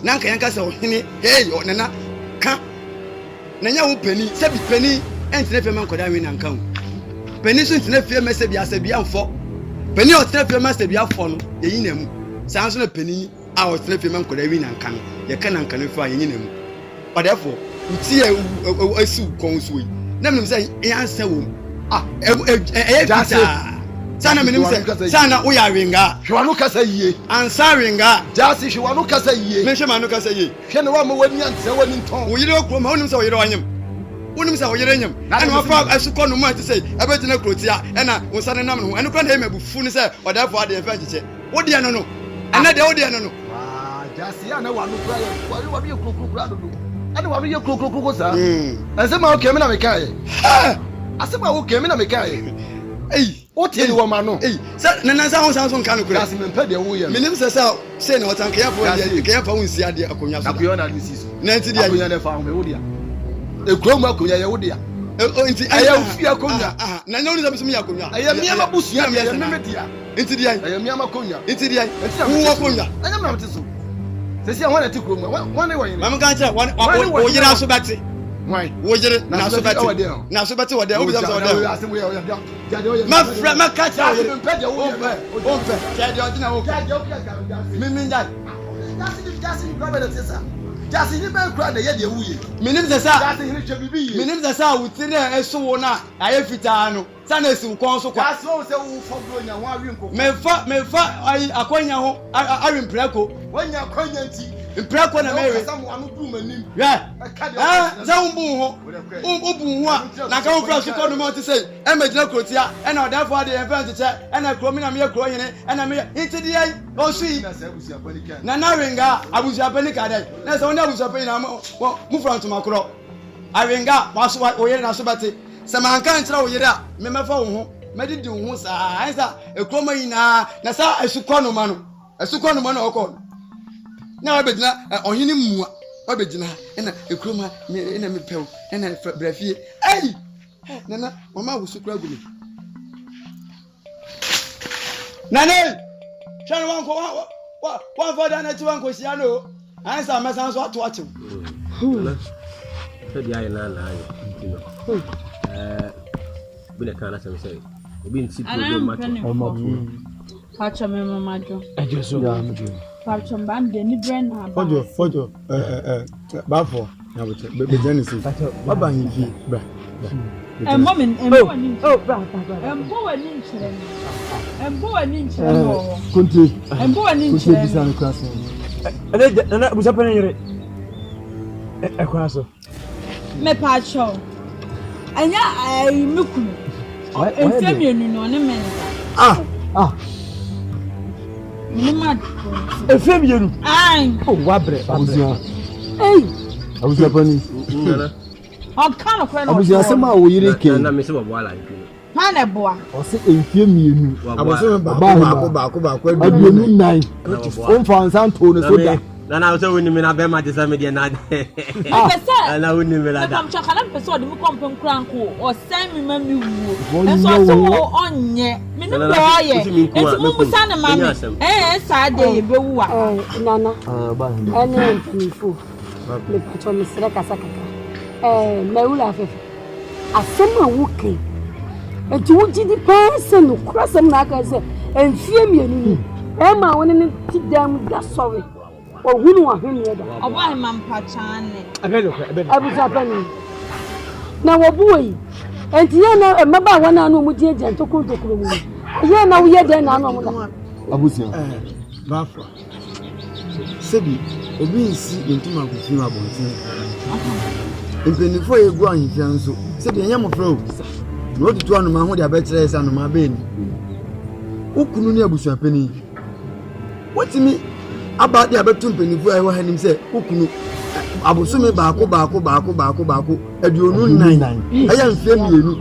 na anka yanka sa wo hene hey o nana ka na nya wo pani sabi pani entene fe man koda wi na nkan pani so entene fe me sabi asabi amfo pani o tene fe me sabi afo no ye na mu san so na pani a o tene fe man koda wi na nkan ye ka na nkan fe a ye na mu o therefore uti e asu kon so yi na me say e ansa wo sana me nim say sana wo ya winga hwanu kasa yie ansa winga jasi hwanu kasa yie me hwe manu kasa yie hwe ne wa ma wani anse wani nton wo yire okro ma wonim say wo yire wanyem wonim say wo yire nyem ana wa fa asukọ no ma ti say abegina krotia ena wo sane nam no enu kwa na mabufu ni say o da fa de fa chiche wo de no no ana de wo de no no jasi ana wa no kra ye wa bi krokro do ana wa bi krokro sa asema okay me na me kai asema okay me na me kai what you want man no na na sa won san so nka no kura asi me pede wo ye minim se say na wotan kaya fo ye kaya fa won si ade akonya so akonya na disi so na nti dia akonya na fa ho me wo dia ekrom akonya ye wo dia nti aya ofi akonya na nya oni zabisum yakonya aya miama busu ya memedia nti dia aya miama konya nti dia wo konya anya me mteso sesi wana ti krom wana wo yin mam kan cha wo yira so bati why wo yire na so bati wode obi zabso wode ma fra ma ka cha wo pede wo pe cha dia odina wo mi ndai just grab it sesa just ni ben kra na ye de wuye minim sesa just ni twa bibi minim sesa wuti na eso wo na aye fitaa no sana esi kon so kwa just wo se wo fogro nya ho awi nko mefa akonya ho awi mprako wonya akonya nti mprako na mewe samu anu du manim za umbu ho na ka wo fra so ko no mo ti sei e magina krotia e na odafo ade en fa nteche e na kro mi na me kro hene e na me nti di ai o sui na na renga abusia panika dai na se wona abusia panika mu fra ntoma kro arenga waso o yere na so bate se man kan kira o yere a me mefa wo ho medidi wo ho sa ansa ekroma yina na sa esukọ no ma no okọ na wabegina ohini mua wabegina ena ekroma ena mepew ena brafie ai nana mama wo sukura gumi nane chano wanko wa foda na ti wanko sia no ansa masan so ato ato so dia ina na ayo ntino bile kana sem say obi nti problem mato Pacha me mama jo ejeso ya mejo Pacha mbande ni brain na fojo bafo na bote be jenisi baba hinki bra embo ni bra embo wani nchire no kunti embo wani nchire kunti bisan class na busa pene yire ekwaso me pacha anya ai mekunu enfemienu no ne menza Mama efemienu ai wabre abusia abusia pani Akano kwa no abusia sema wo yire ke na me se bo ala nti ha na boa o se efemienu aboso ba ko aduonu nine on fa nsan to ne so da na so woni me na be ma jesa me de na na woni me la da am chakala pese odi mu kompem kranko o sen mi ma mi wuo enso so onye me no boye enti mu musa na ma me sa de ye be wu a nana ene mpifo le pacho mi sere kasa kaka me wula afefe asema wuke enti wuji di person no krasem na aka se enfie mienu ni e ma woni ne ti dam da sorry ohunu ahunu da oba ma mpachane abuja pani na wobuwe enti ye na maba wana no mu die je ntoko ntokuro mu ye na wo ye de na no mu da abusia bafa sebi obi nsi ntuma kufi ma bontin impenifo egu ahifia nso sebi enye mo fro no otutu anu ma ho de abekire esa no ma be ni ukunu ni abusua pani wotimi aba de abetum penifo ayi wa hanim se ukunu abosome baako aduonu nan aya mfie mienu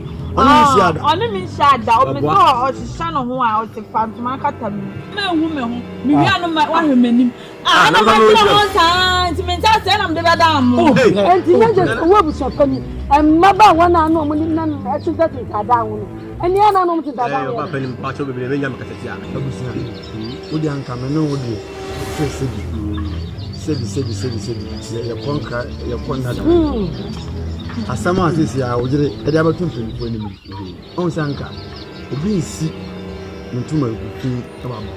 oni mi nsiada o me so o sisa no ho a o te fantuma kata mi me hu mi wi anu ma wa hwemanim na ma tira ho san ti me nta se na me da am enti na je wo abusua pani maba wana anu mo ni nan etinta tinta da hu eni ana no mo tinta da hu ba pani pa cho bebe me nya makasati a abusua odi anka me no odi sebi ya konka ya konna da asama asisi ya ojire ede abatum penifo ni mi on sanka obi nsi ntuma kuku tabamo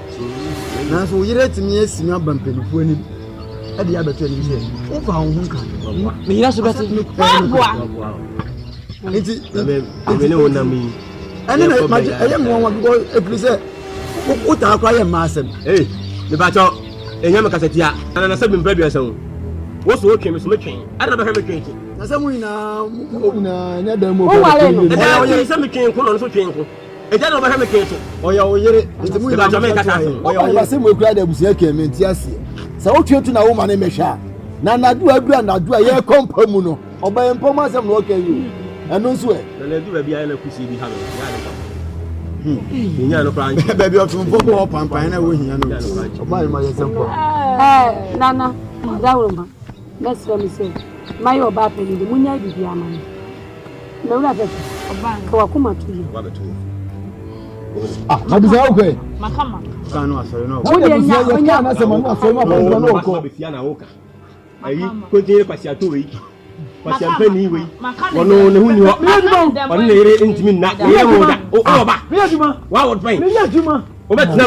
na so ojire timi esi aba penifo ni ede abetu ni se o fa ho nka me yira so beti boa enti me ne wona mi ene na ma eye mo wa go eprise o ta akwa ye ma asem me ba cho enya makasati a na sabi mpa bia san wo so otwe me so metwen ada ba hwe metwen ki na samu ina nya da mo da o ye se metwen ko no so twen ko e da ba hwe metwen to o ya o yere ntemu ina ba me kasa o ya ba se mo kura da busia ke menti ase sa o twen tu na wo ma na mehwa na nadu a ye kompa mu no oba empom asem no okay you eno nso e na nadu ba bia na kusi bi ha no ya ne nya no kran baby of football pampan na wo hia no oba ma ye sempo nana madawroma mesra mi se mayo ba peli de munya bibi amane Me wura pe. Ka wa kuma tu yi. Wa beto. Na bisa okwe. Makama. Ka no asori no. Wo de nya onya na se manu asori ma ba no ko. Be fia na woka. Ayi ko je kwasi ato yi. Kwasi ampani yi. Wono ne hu ni ho. Wono ne yere intimi na. Ye mo da. O ba. Me aduma. Wa wo pen. Me aduma. Obetna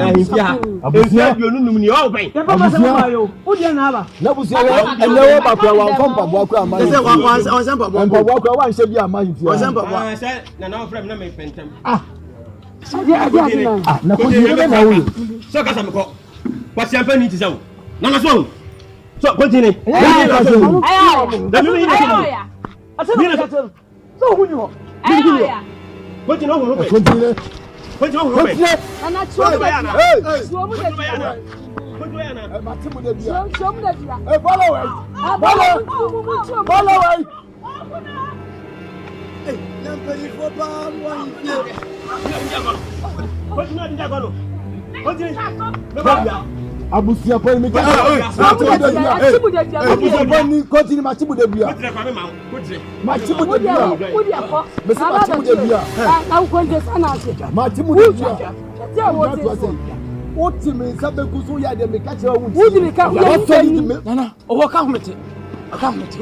ahimfia. Ahimfia bi onunum ni o pen. Ya papa se ma yo. Wo de na aba. Na busia enewo ba kwa wa fompa bo akwa ama. Se wa sempa bo. Empa bo akwa wa nse bi ama ahimfia. Wa sempa bo. Se na na ofrem na me pentem. Na ko dire na wo. So ka sa me ko. Kwasi ampani ti sawo. Na na so. So continue. Ayo. Da me ni Ayo. So hu ni ho. Ayo. Continue ho pe. Continue. Continue ho pe. Ana chuo bayana. Chuo mu de Bayana. Continue bayana. Matimu de bia. Chuo mu de bia. Follow way. Follow way. Nampeli fo pa mo yin. Continue ndi agolo. Continue. Abusia po mi ka. Matimu de bia. Abusia po ni continue matimu de bia. Continue kwa me ma. Continue. Matimu de bia. Wo de ko. Me se matimu de bia. Na ko nje sana se. Matimu de bia. Te wo te. Oti me sabe kuzu ya de me ka che wo. Wo di me ka. Nana, owo ka humete. Aka humete.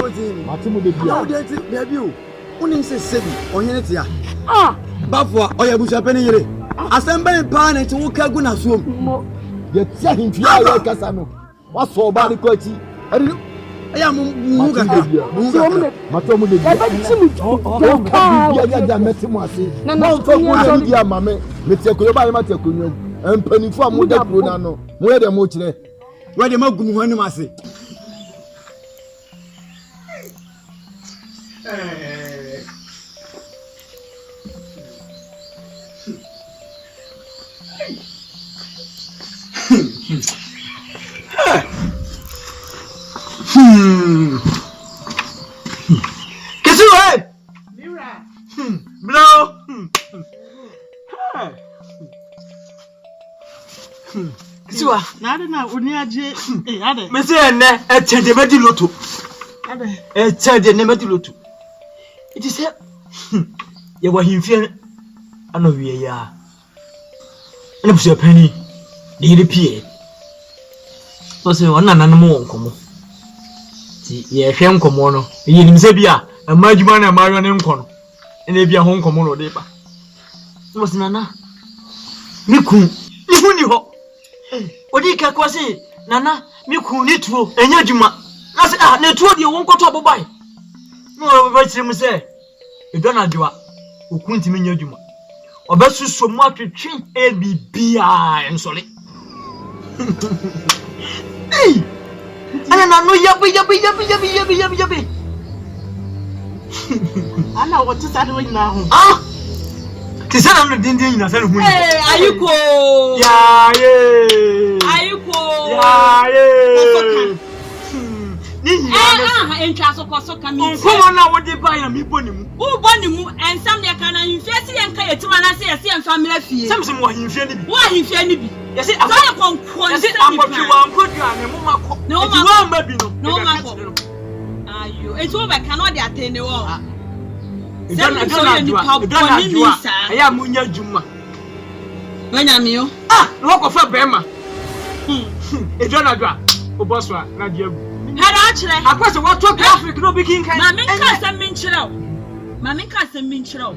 Matimu de bia. Wo de ti baby o. Unim se sebi, onyene ti ya. Ah. Bafo oya busa pe ni yire. Asembe pa na ti wo ka gu na suom. Ye tia himfia ya kasa no. Wa so ba ni ko ti. Aya mu ga. Matimu de bia. E ba ti mi. Ya ya metimu ase. Na so ko ya di amame. Metia ko yo ba ma tia ko nyu. Empanifo a mo da pro na no. Mo ye de mo kire. We de magum ho anim ase. Kesi we. Mira. Bro. Kesiwa. Na ade na oni aje ade. Me say enne etede bedi loto. Ade. Etede ne bedi loto. It is ye wa himfie ano wie ya. Ene buso pani. De yire pie. So say ona nanom wonkomo. Ti ye hwe nkomo no. Ye nim se bia amadwuma na amayo ne nko no. Ene bia ho nkomo no de ba. So say nana. Niku ni ho. Odi ka kwase nana miku ni tuo enya dwuma na se na tuo de won koto abobai no ba chire mu se edona dwa okunti menya dwuma obesuso mu atwetwe ebibia ensole ei ana no yabi Ana wo ti sade wo nyina ho. ah kisana no dindin nyina sane hu Ayuko. ya ye Ayuko. ya ye ni nyina Entwa so koso kami. komo na wo de ba ya mi boni mu Wo boni mu ensam de kana himfie se yenka yetima na se yese enfamila fie. samsem wo himfie ni bi Wo himfie ni bi. yesi Afa konkon yesi akotwe wa nkotwa ne mo makọ Ne mo eti makọ. wa mba bi no Ne mo makọ. Ayo, etu ba kana de atene wo. Aya munya juma. Banyamio. No ko fa bema. Edona dwa. Oboswa na diagu. Hada achire. Akwese what talk Africa no begin kan. Ma menka asem minchirao. Ma menka asem minchirao.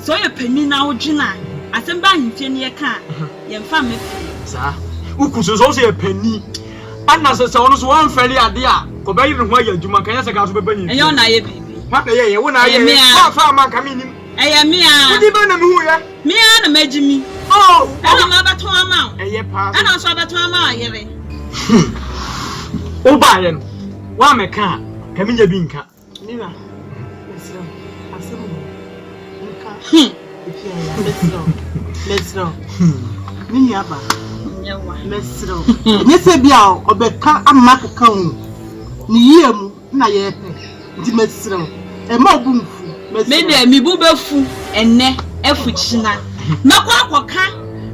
So ye pani na ogina. Asem ba himfie ne ye ka. Ye mfa mefi. Sa. Ukuso so ye pani. Anna se ono so wan feli ade a. Ko bayi ne ho ya juma kan ya se ga so be bani. Eyo na ye bibi. What ye wona ye. Fa man kaminim. Eya mia. Odi be na me hu ya. Mia na majimi. Oh, ana ma bato ama. Eye pa. Ana so bato ama ayere. O ba ye no. Wa me ka. Kaminya bi nka. Mira. Let's go. Ni yaba. Nyewa. Let's go. Ni se bia obeka amaka kan. Ni yiem na ye pe. Di mesro. E ma obumfu. Me de mi bu befu enne efuchina. Na kwa akoka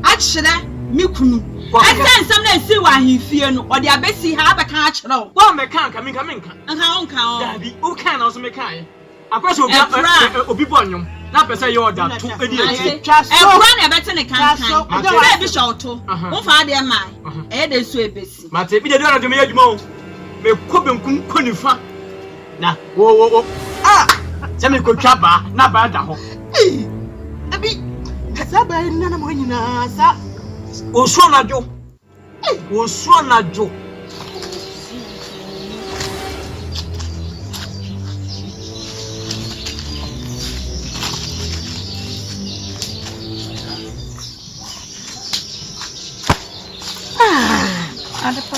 achire mi kunu. Ese nsam na esi wa ahimfie no ode abesi ha abeka achire wo. Wa me ka nka minka. Nka onka o. Dabi, o ka na so me ka ye. Akwaso obi bonyum. Na pese ye order 2 edi echi. Ekura na bete ne kan. Say bi shawto. Wo fa de man. E de so ebesi. Mate bi de do me adwuma o. Me ko benkum konifa. Na wo. Se me ko twa ba na ba da ho. Abi kasa ba ni na mo nyina sa. Osuo na jo. Adepa.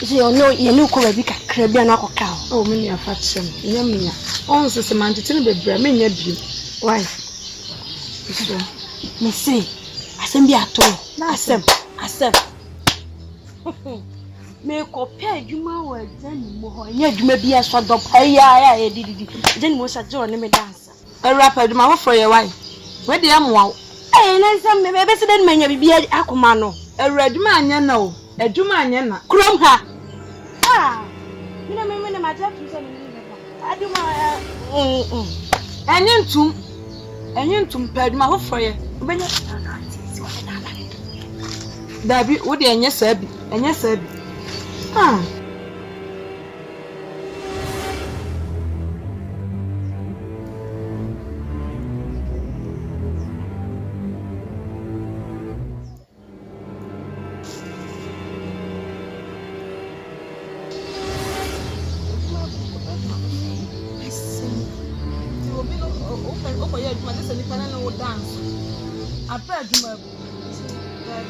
You know ko be kakra bia na akoka. Oh, me ni afa chem. Nyamia. On so se mantete ne bebra me nya bi. Why? So, Me say, asem bi ato. Na asem. Me ko pe adwuma wa jani mo ho. Nya adwuma bi aso do pa ya didi. Jani mo sha jo ne me dance. rap adwuma wo for ye why? We de amwa. Na nsem me be se den manya bi akoma no. Adwuma anya na o. Adwuma anya na. Krom ha. Me ma ja tu se me ni ba. Adwuma Enye ntum pa adwuma wo for ye. Obenya Dabi wo de enye sabi.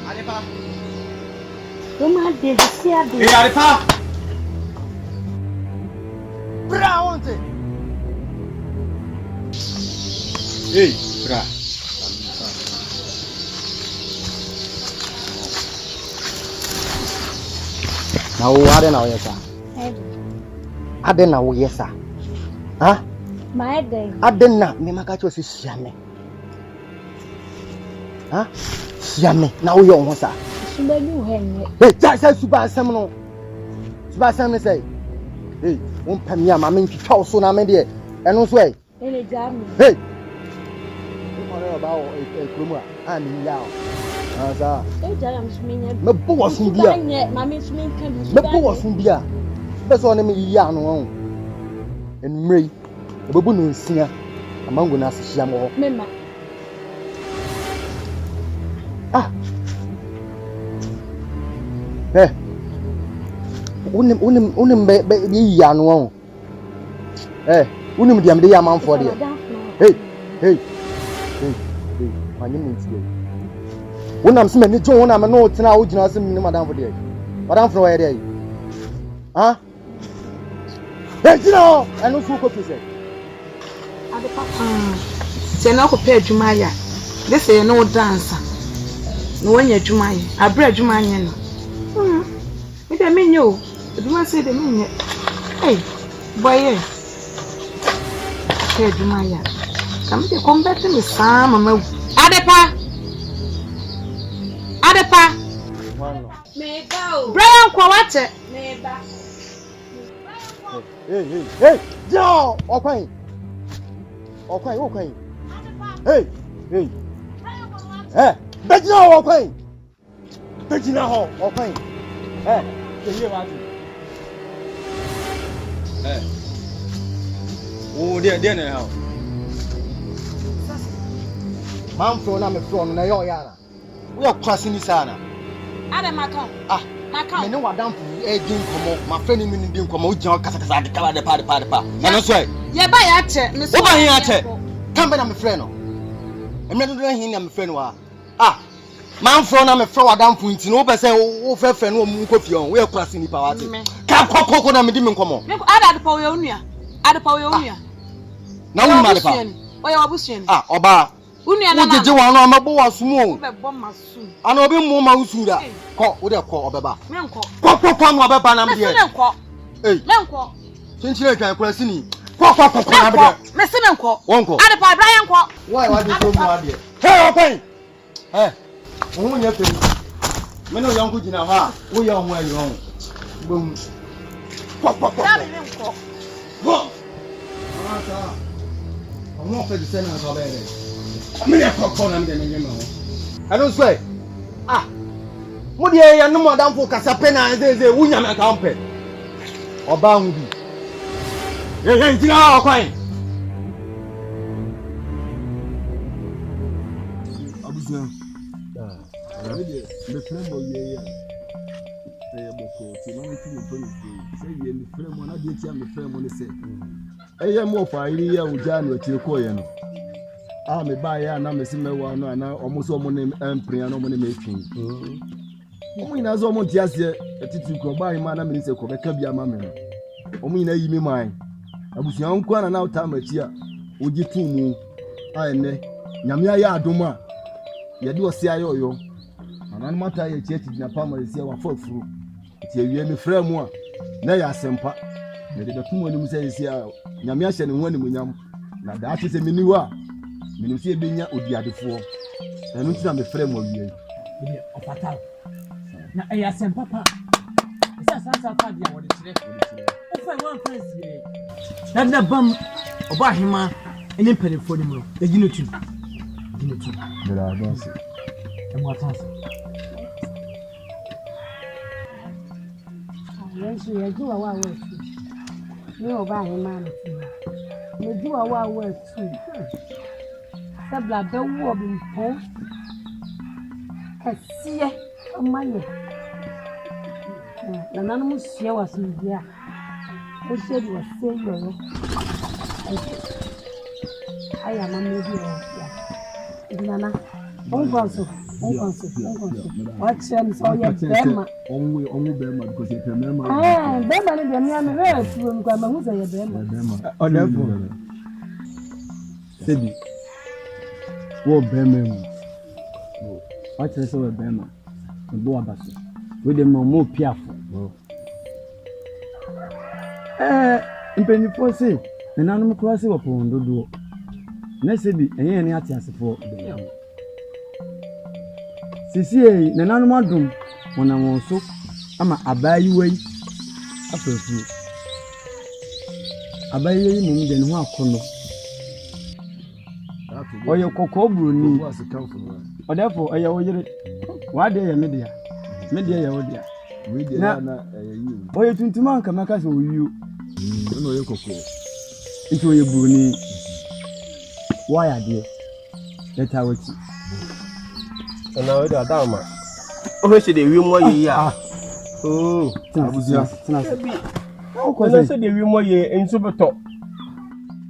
Adepa. Uma delícia de. Ei, Adepa. Bra onde? Ei, bra. Na wo ade na wo yesa. Ade na wo yesa. Ha? My day. Ade na me maka cho se hia me. Ha? Hia me na wo yo ho sa. Suba ni wo henye. Hey, say suba asem no. Suba asem ne say. Hey, won pam ya ma me ntwitwa so na me de. Eno so eh. Ele jam. Hey. Ko na ba o kromu a ni ya o. Asa. E jam suminya. Me bo wo sun bia. Mama sumin kan bi. Me bo wo sun bia. Be so na me ya no ho. Enmrei. Obebu no nsia. Amango na asihia mo. Mema. Unim be ya no ho. Unim diam de ya manfo de. Hey. Manye ntie. Unam se mani jo unam no tena o gina se mini madam fo de. Madam fo we de. Ha? Hey, gina, enu fu ko pese. Adepa. Se na ko pe adwuma ya. They say no dance. No wanya adwuma ya. Abra adwuma anya no. Me de menyo. Adwuma say de menye. Hey, boy. Pe adwuma ya. Come de combat me sam mama. Adepa. Me ba. Brian kwa wate. Me ba. Hey, yo, okwan. Hey. Bejina okwan. Bejina ho, okwan. Ye wa ti. O de na ha. Man fro na me fro no na yo ya na. We are crossing this ana. Ade makam. Me ne wadam din komo, ma friend ni din komo, o jan kasa de kala de pa. Na no so e. Ye ba ya che, me so. O ba hin ya che. Kan be na me friend no. Emre do hin na me friend wa. Man fro na me fro wadam nti no be say o fe no mu ko fie on. We are crossing ni pa wa te. Ka kokoko na me di me komo. Me ade pa wo ya onua. Ade pa wo ya onua. Na wo ma de pa. O ya wabusuani. Oba. Unua na na. Wo jeje wa no amabo wa sumu o. Be bo masu. Ana obi mu ma usura. Ko wo de ko obeba. Me nko. Ko no obeba na me de. Me nko. Me nko. Chinchire kan kura sini. Ko na be. Me se me nko. Wonko. Ade pa Brian nko. Why wa de so mu ade. Hey, open. Wo nya pe. Me no yanku gina ha. Wo ya ho ayi ho. Bom. Na me nko. Ho! Asa. I'm not going to send us over there. I'm going to talk on them. I don't swear. Ah. What do you know, Madame for Casapena and say, William and Campe? Or Boundy? You're anything out of coin. Abuja. The friend of your boko, to long to the funny thing. Say, you the friend one, I did tell the friend when they say, I am more for a year with Jan with your coin. I'm a buyer, and I'm a similar one, and I almost all money and piano money making. Omo ina zo mo tiase etitu ko ba ima na me se ko be ka bia ma me no omo ina yi mi man abusuan nko na na uta machi a ogi tu mu a ene nyame aye adom a ye de osi aye oyo ana no mata ye cheti na pa ma se wa fafuru ti awie mi fra mu a na ya sempa me de betu mo ni mu se si a nyame ahye ne ho ni munyam na da ate se mini wa mini se be nya odiadefo enu ti na me fra mu awie Bibi opata na eya sem papa esa sansa fa dia wo de kire o fa one friends ye na bam oba hima ene pelefo ni mu e gino tu bra danse e mo atanse Yesu ye ju wa tu ni oba hima na tu ye ju wa tu sabla be wo bi po kasiye amanye na nanu musia wasindia o shedi waseyo aya mamebi ya nana ongonso watch them so ya bema onwe bema because you remember bema ni de miame we tu ngwa mahuza ya bema odefo sebi wo bema mu watch them so bema bo abaso we dem no mo piafo mpenifo se nananum kura se wopo ndodo na sebi enye ne ate asefo sisi nananum adum wona wonso ama abayi wai afafu abayi yi mum de ne ho akono oye kokko bruni odefo eye oyire wade ye media ya wodia na oye tuntuma nka maka so oyiu no oye kokko nti oye bruni waya de leta wati na we da dama o se de wi mo ye ya abuzia tena o ko se de wi mo ye enso beto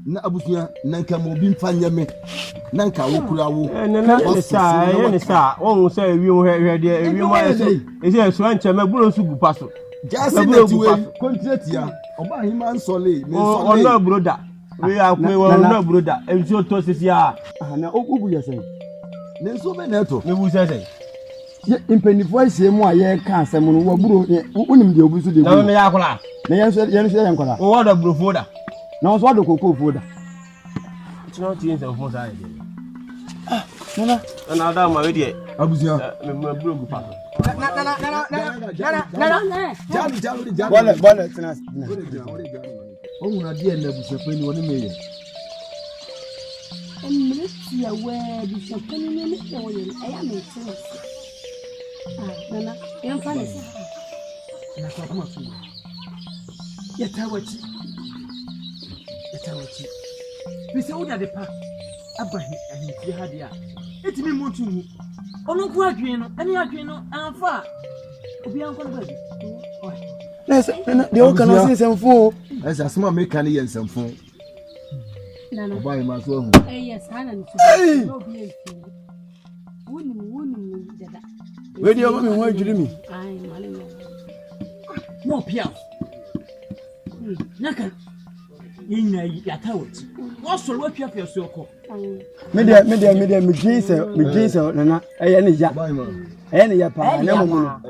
na abuzia nanka mo bi mfanya me nanka wokura wo ne sa on se wi mo hwe de wi mo e se anche me buro su gupa so jase na tiwe contract ya oba hima nsole me nsole ona broda we akwe ona broda enso to sisi a na ogugu yesen ne nso be na to me bu sese ye impenifo asie mu aye ka asem no wo buro unim de obusu de na me ya kola na yenso yankola wo da buro foda na wo so da kokko foda tino ti enso fo sa ye nana na da ma we de abuzia me buro gupa Nana bwana tena omu na die na busepe ni woni meye emreti ya we bisepe ni ne ne wo ye aya me tena nana yamfa ne na kwa kuma su yatawachi bise uda de pa abahi ahimfi hadia etimi mutu mu ono ku adwen no ani adwen no anfa obi anko no baby nesa de o kana se semfo esa asma me kan ye semfo nana obai ma so hu yes hana ni no bi efi woni dada we di o ma me ho adwiri mi ai male no pia naka yenya yatawachi wasoro wa pia so yoko media me jinse nana eye ne ya pa na mo no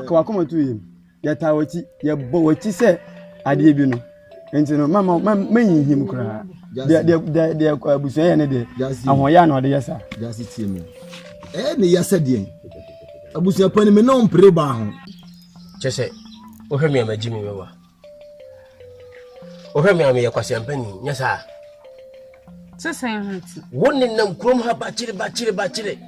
kwa koma tu yim ya tawachi ya bo wachi se ade bi no enti no mama manyihim kra de abusuan ya ne de ahoya na ode yesa jasi tie me ne yesa de abusuan pani me no mpre ba ho chese o hwe me amagimi me wa ohwe me ameye kwase ampani nya sa sesen hunti wonni nam krom ha bachire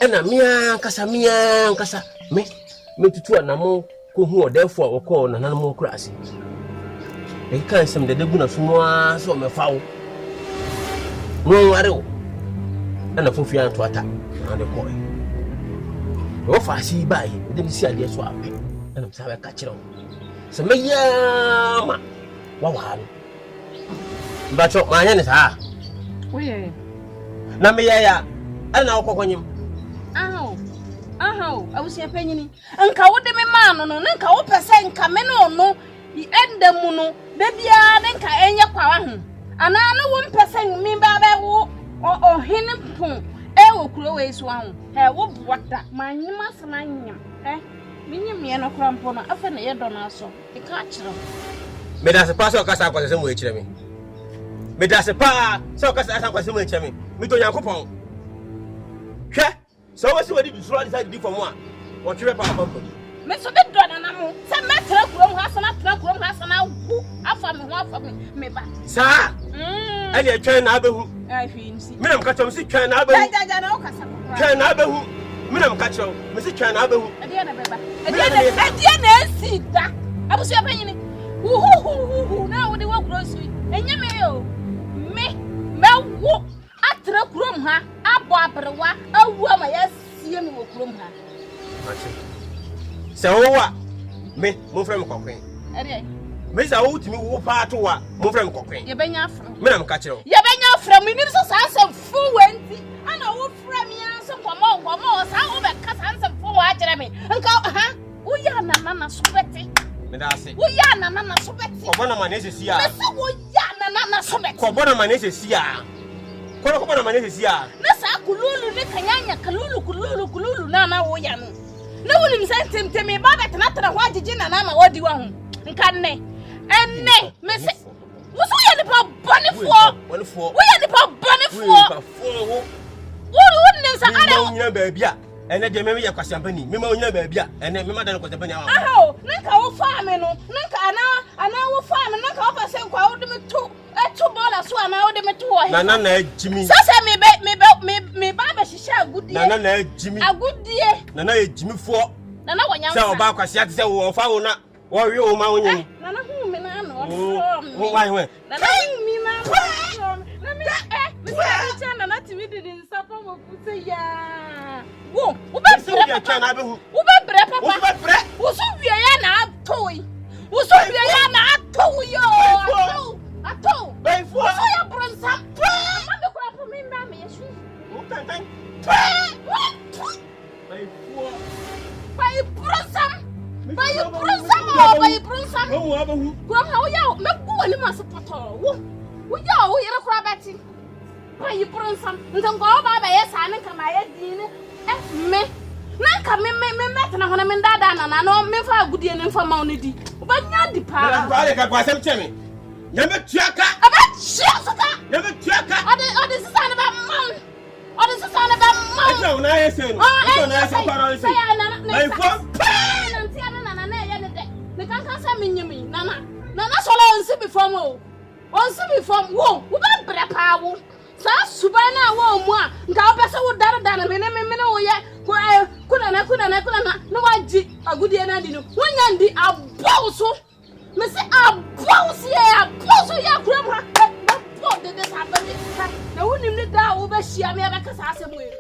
ena mia nkasa me tutu anamo ko hu odefo okọ na nanamo kura ase e kan sem de gu na sumo so me fawo no ware o ena fofia nto ata na de ko o fa si bai de bi si ade so ape ena msa ba ka kire o se me yama wa mbacho manya ne sa oye na me ya ana okokonyim Aho, awusia penyini. Nka wode me ma no nka wo pese nka me no I ende mu no da bia nka enye kwawa ho. Ana no wo pese mi ba wo ohene pon wo kuro we so ho. Wo boda manyima sana nyam. Minyim ye no kura mpo no afa na ye do na so. E ka kire. Me da se pa so kasa kwase mu e kire me. Me da se pa so kasa asa kwase mu e kire me. Mi to Yankopon. Hwe so we see we do decide for mo o twe pa pampo me so be do na mo se metra kurom hasana wu afa me ho afa me ba sa ali atwen na abehu ai fi nsi me nam ka chom si twen na abehu ja na o kasa twen na abehu me nam ka chom me si twen na abehu ade na beba ade na esi da abusu apanyini hu na wo de wo grocery enye me yo me wo atra kurom ha abo abrewa awu ama yasie me wo kurom ha se wowa me mo frem kokwen ade me za wo timi wo pa to wa mo frem kokwen ye benya afra me nam ka kire ye benya afra me nim so sa asem fu wenti ana wo frem ya so komo sa wo be kasa ansem fu wa kire me nka ha wo ya na so beti me da se wo ya na so beti ko bona mane se sia me se wo ya na so beti ko bona mane se sia ko bona mane se sia na sa kululu ne kanyanya kululu na wo ya no na wonim sentemte me ba betena ho agege na ma wadi wa ho nka nne enne me se wo so ya nipa bonefo wo ya nipa bonefo wo nim sa ara wo nyina ba bia ene de me ye kwasampani me ma nyina ba bia ene me ma da kwasampani awa aho nka wo fa me no nka ana wo fa me nka wo pase kwa wo de me to etu bola so ana wo de me to ho na ejimi sasa me ba be shisha agudie na ejimi agudie na ejimi fo na wanyam sa oba kwasia te se wo fa wo na wo wi o ma wo nyini na hu me na no wo wa we na hu me na me me na timi didi nsapa mo kute ya wo be bre papa wo so wi ya na atoi wo so wi ya na atoi yo ato Befo so ya bronza ma be kwa po me mba me yesu o tantan Befo Bai bronza o wa ba hu ko ha wo ya me bu wani maso poto wo ya wo yere kura beti bai bronza ndan go ba yesa ne kama ya dine me nanka me metna hono me dada na no me fa agudie ne fa ma onidi obanya di pa na ba le ka kwa sem cheme Never tuaka. About Chelsea. Never tuaka. Or this is about mom. Or this is about mom. I don't know. I say. I don't know. I say. I phone. The can't say me. Nana. Nana solo on see before mo. On see before wo. We be brepa wo. Sa subana wo mo a. Nka opese wo dara me no ye. Kuna na. No waji agudie na di no. Wonya ndi aboso. Me say abouse ya kram ha no de this happen na wonim ne da wo ba hia me ba kasa asem we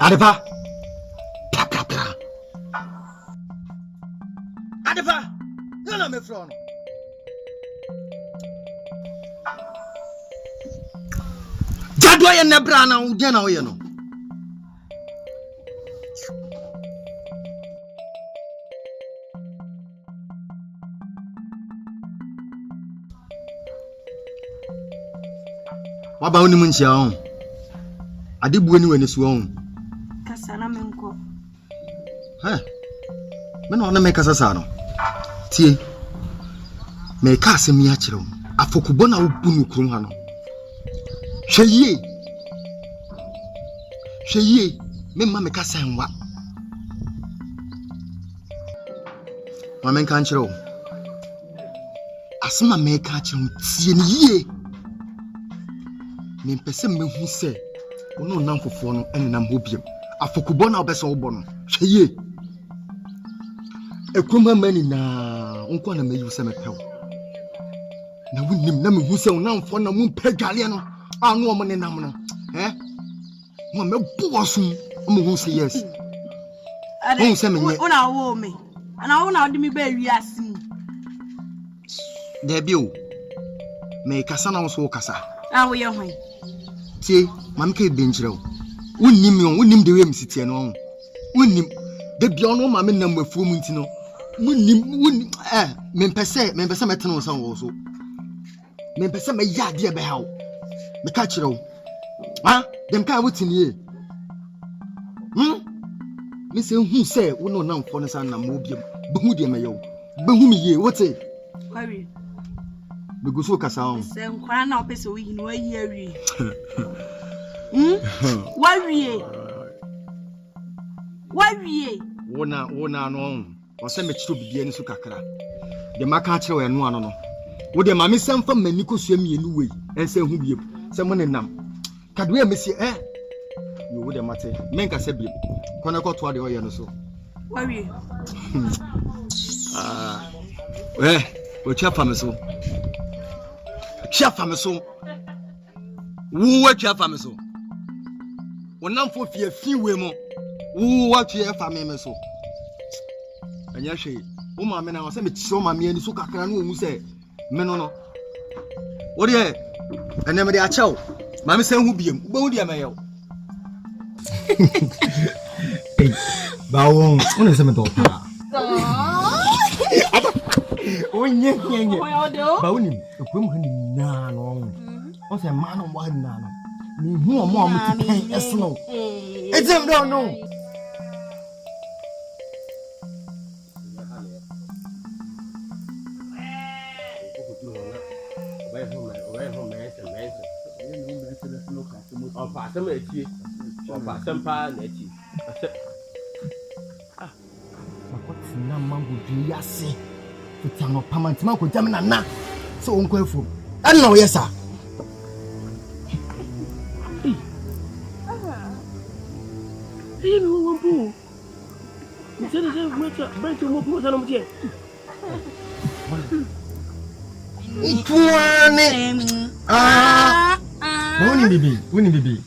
Adepa no me fro no Jadwa ye nebra na wo dia na wo ye no Waba woni mun chia on ade buo ni wani so on kasa na menko me no na me kasa sa no tie me ka asem ya kire afokubo na wo bunu kurum ha no Sheye, me mama ka sanwa. Mama kan chiro. Asma me ka chiro tie ni ye. Me pese me hu se, ono nam fofo no enam hobiem. Afokubọ na obese obo no. Sheye. Ekuma mani na onko na meyi se mepew. Na wunim na me hu se onam fo na mu pegale no. Anu omo ne nam no. Mo me bo so mo hu se yes. Ade una wo me. Ana wo na odi mi ba wi asim. Debi o. Me kasa na wo so kasa. Wo ye hwan. Tie, mam ke benjire o. Wonim de we msitie no. Wonim de bia no ma me nam afuo mu nti no. Wonim me mpese metene wo san wo so. Me mpese me ya de be ha wo. Me ka kire wo. Dem ka wotini e. Me se hu se wo no nam fo no san na mo biem. Behu de me yo. Behu me ye, wote. Kwari. Me go so kasa on. Se nkwa na opese wo yi no ayi awie. Wawie. Wona no. O se me chiro bibia ni so kakra. De maka kire we no ano no. Wo de ma me sem fa mani ko so mienu wei. Ense hu biem. Se mo ne nam. Kadwe mesi yo wo de mate. Menka se biem. Kona ko to ade o ye no so. Wawie. O chafa me so. Chafa me so. Wo chafa me so. Wonam fo fi we mo. Wo chafa me so. Anya hwe. Wo ma me na wo se me tiro ma me ani so kakra no mu se me no. Wo de ene me de a chew. Ma me se hu biem. Wo hu de me yo. Bawon, on se me do pa. Onye. Bawoni, ekwem ha ni na no. O se ma no mo ha na no. Ni hu omo omo tikan esno. Ejem do no. Na mango bi yase futano pamantima ko jamina na so onko afu ana o yesa mi wo bu mi se de meta bantu mo ko sana mo tie Ituane Woni bibi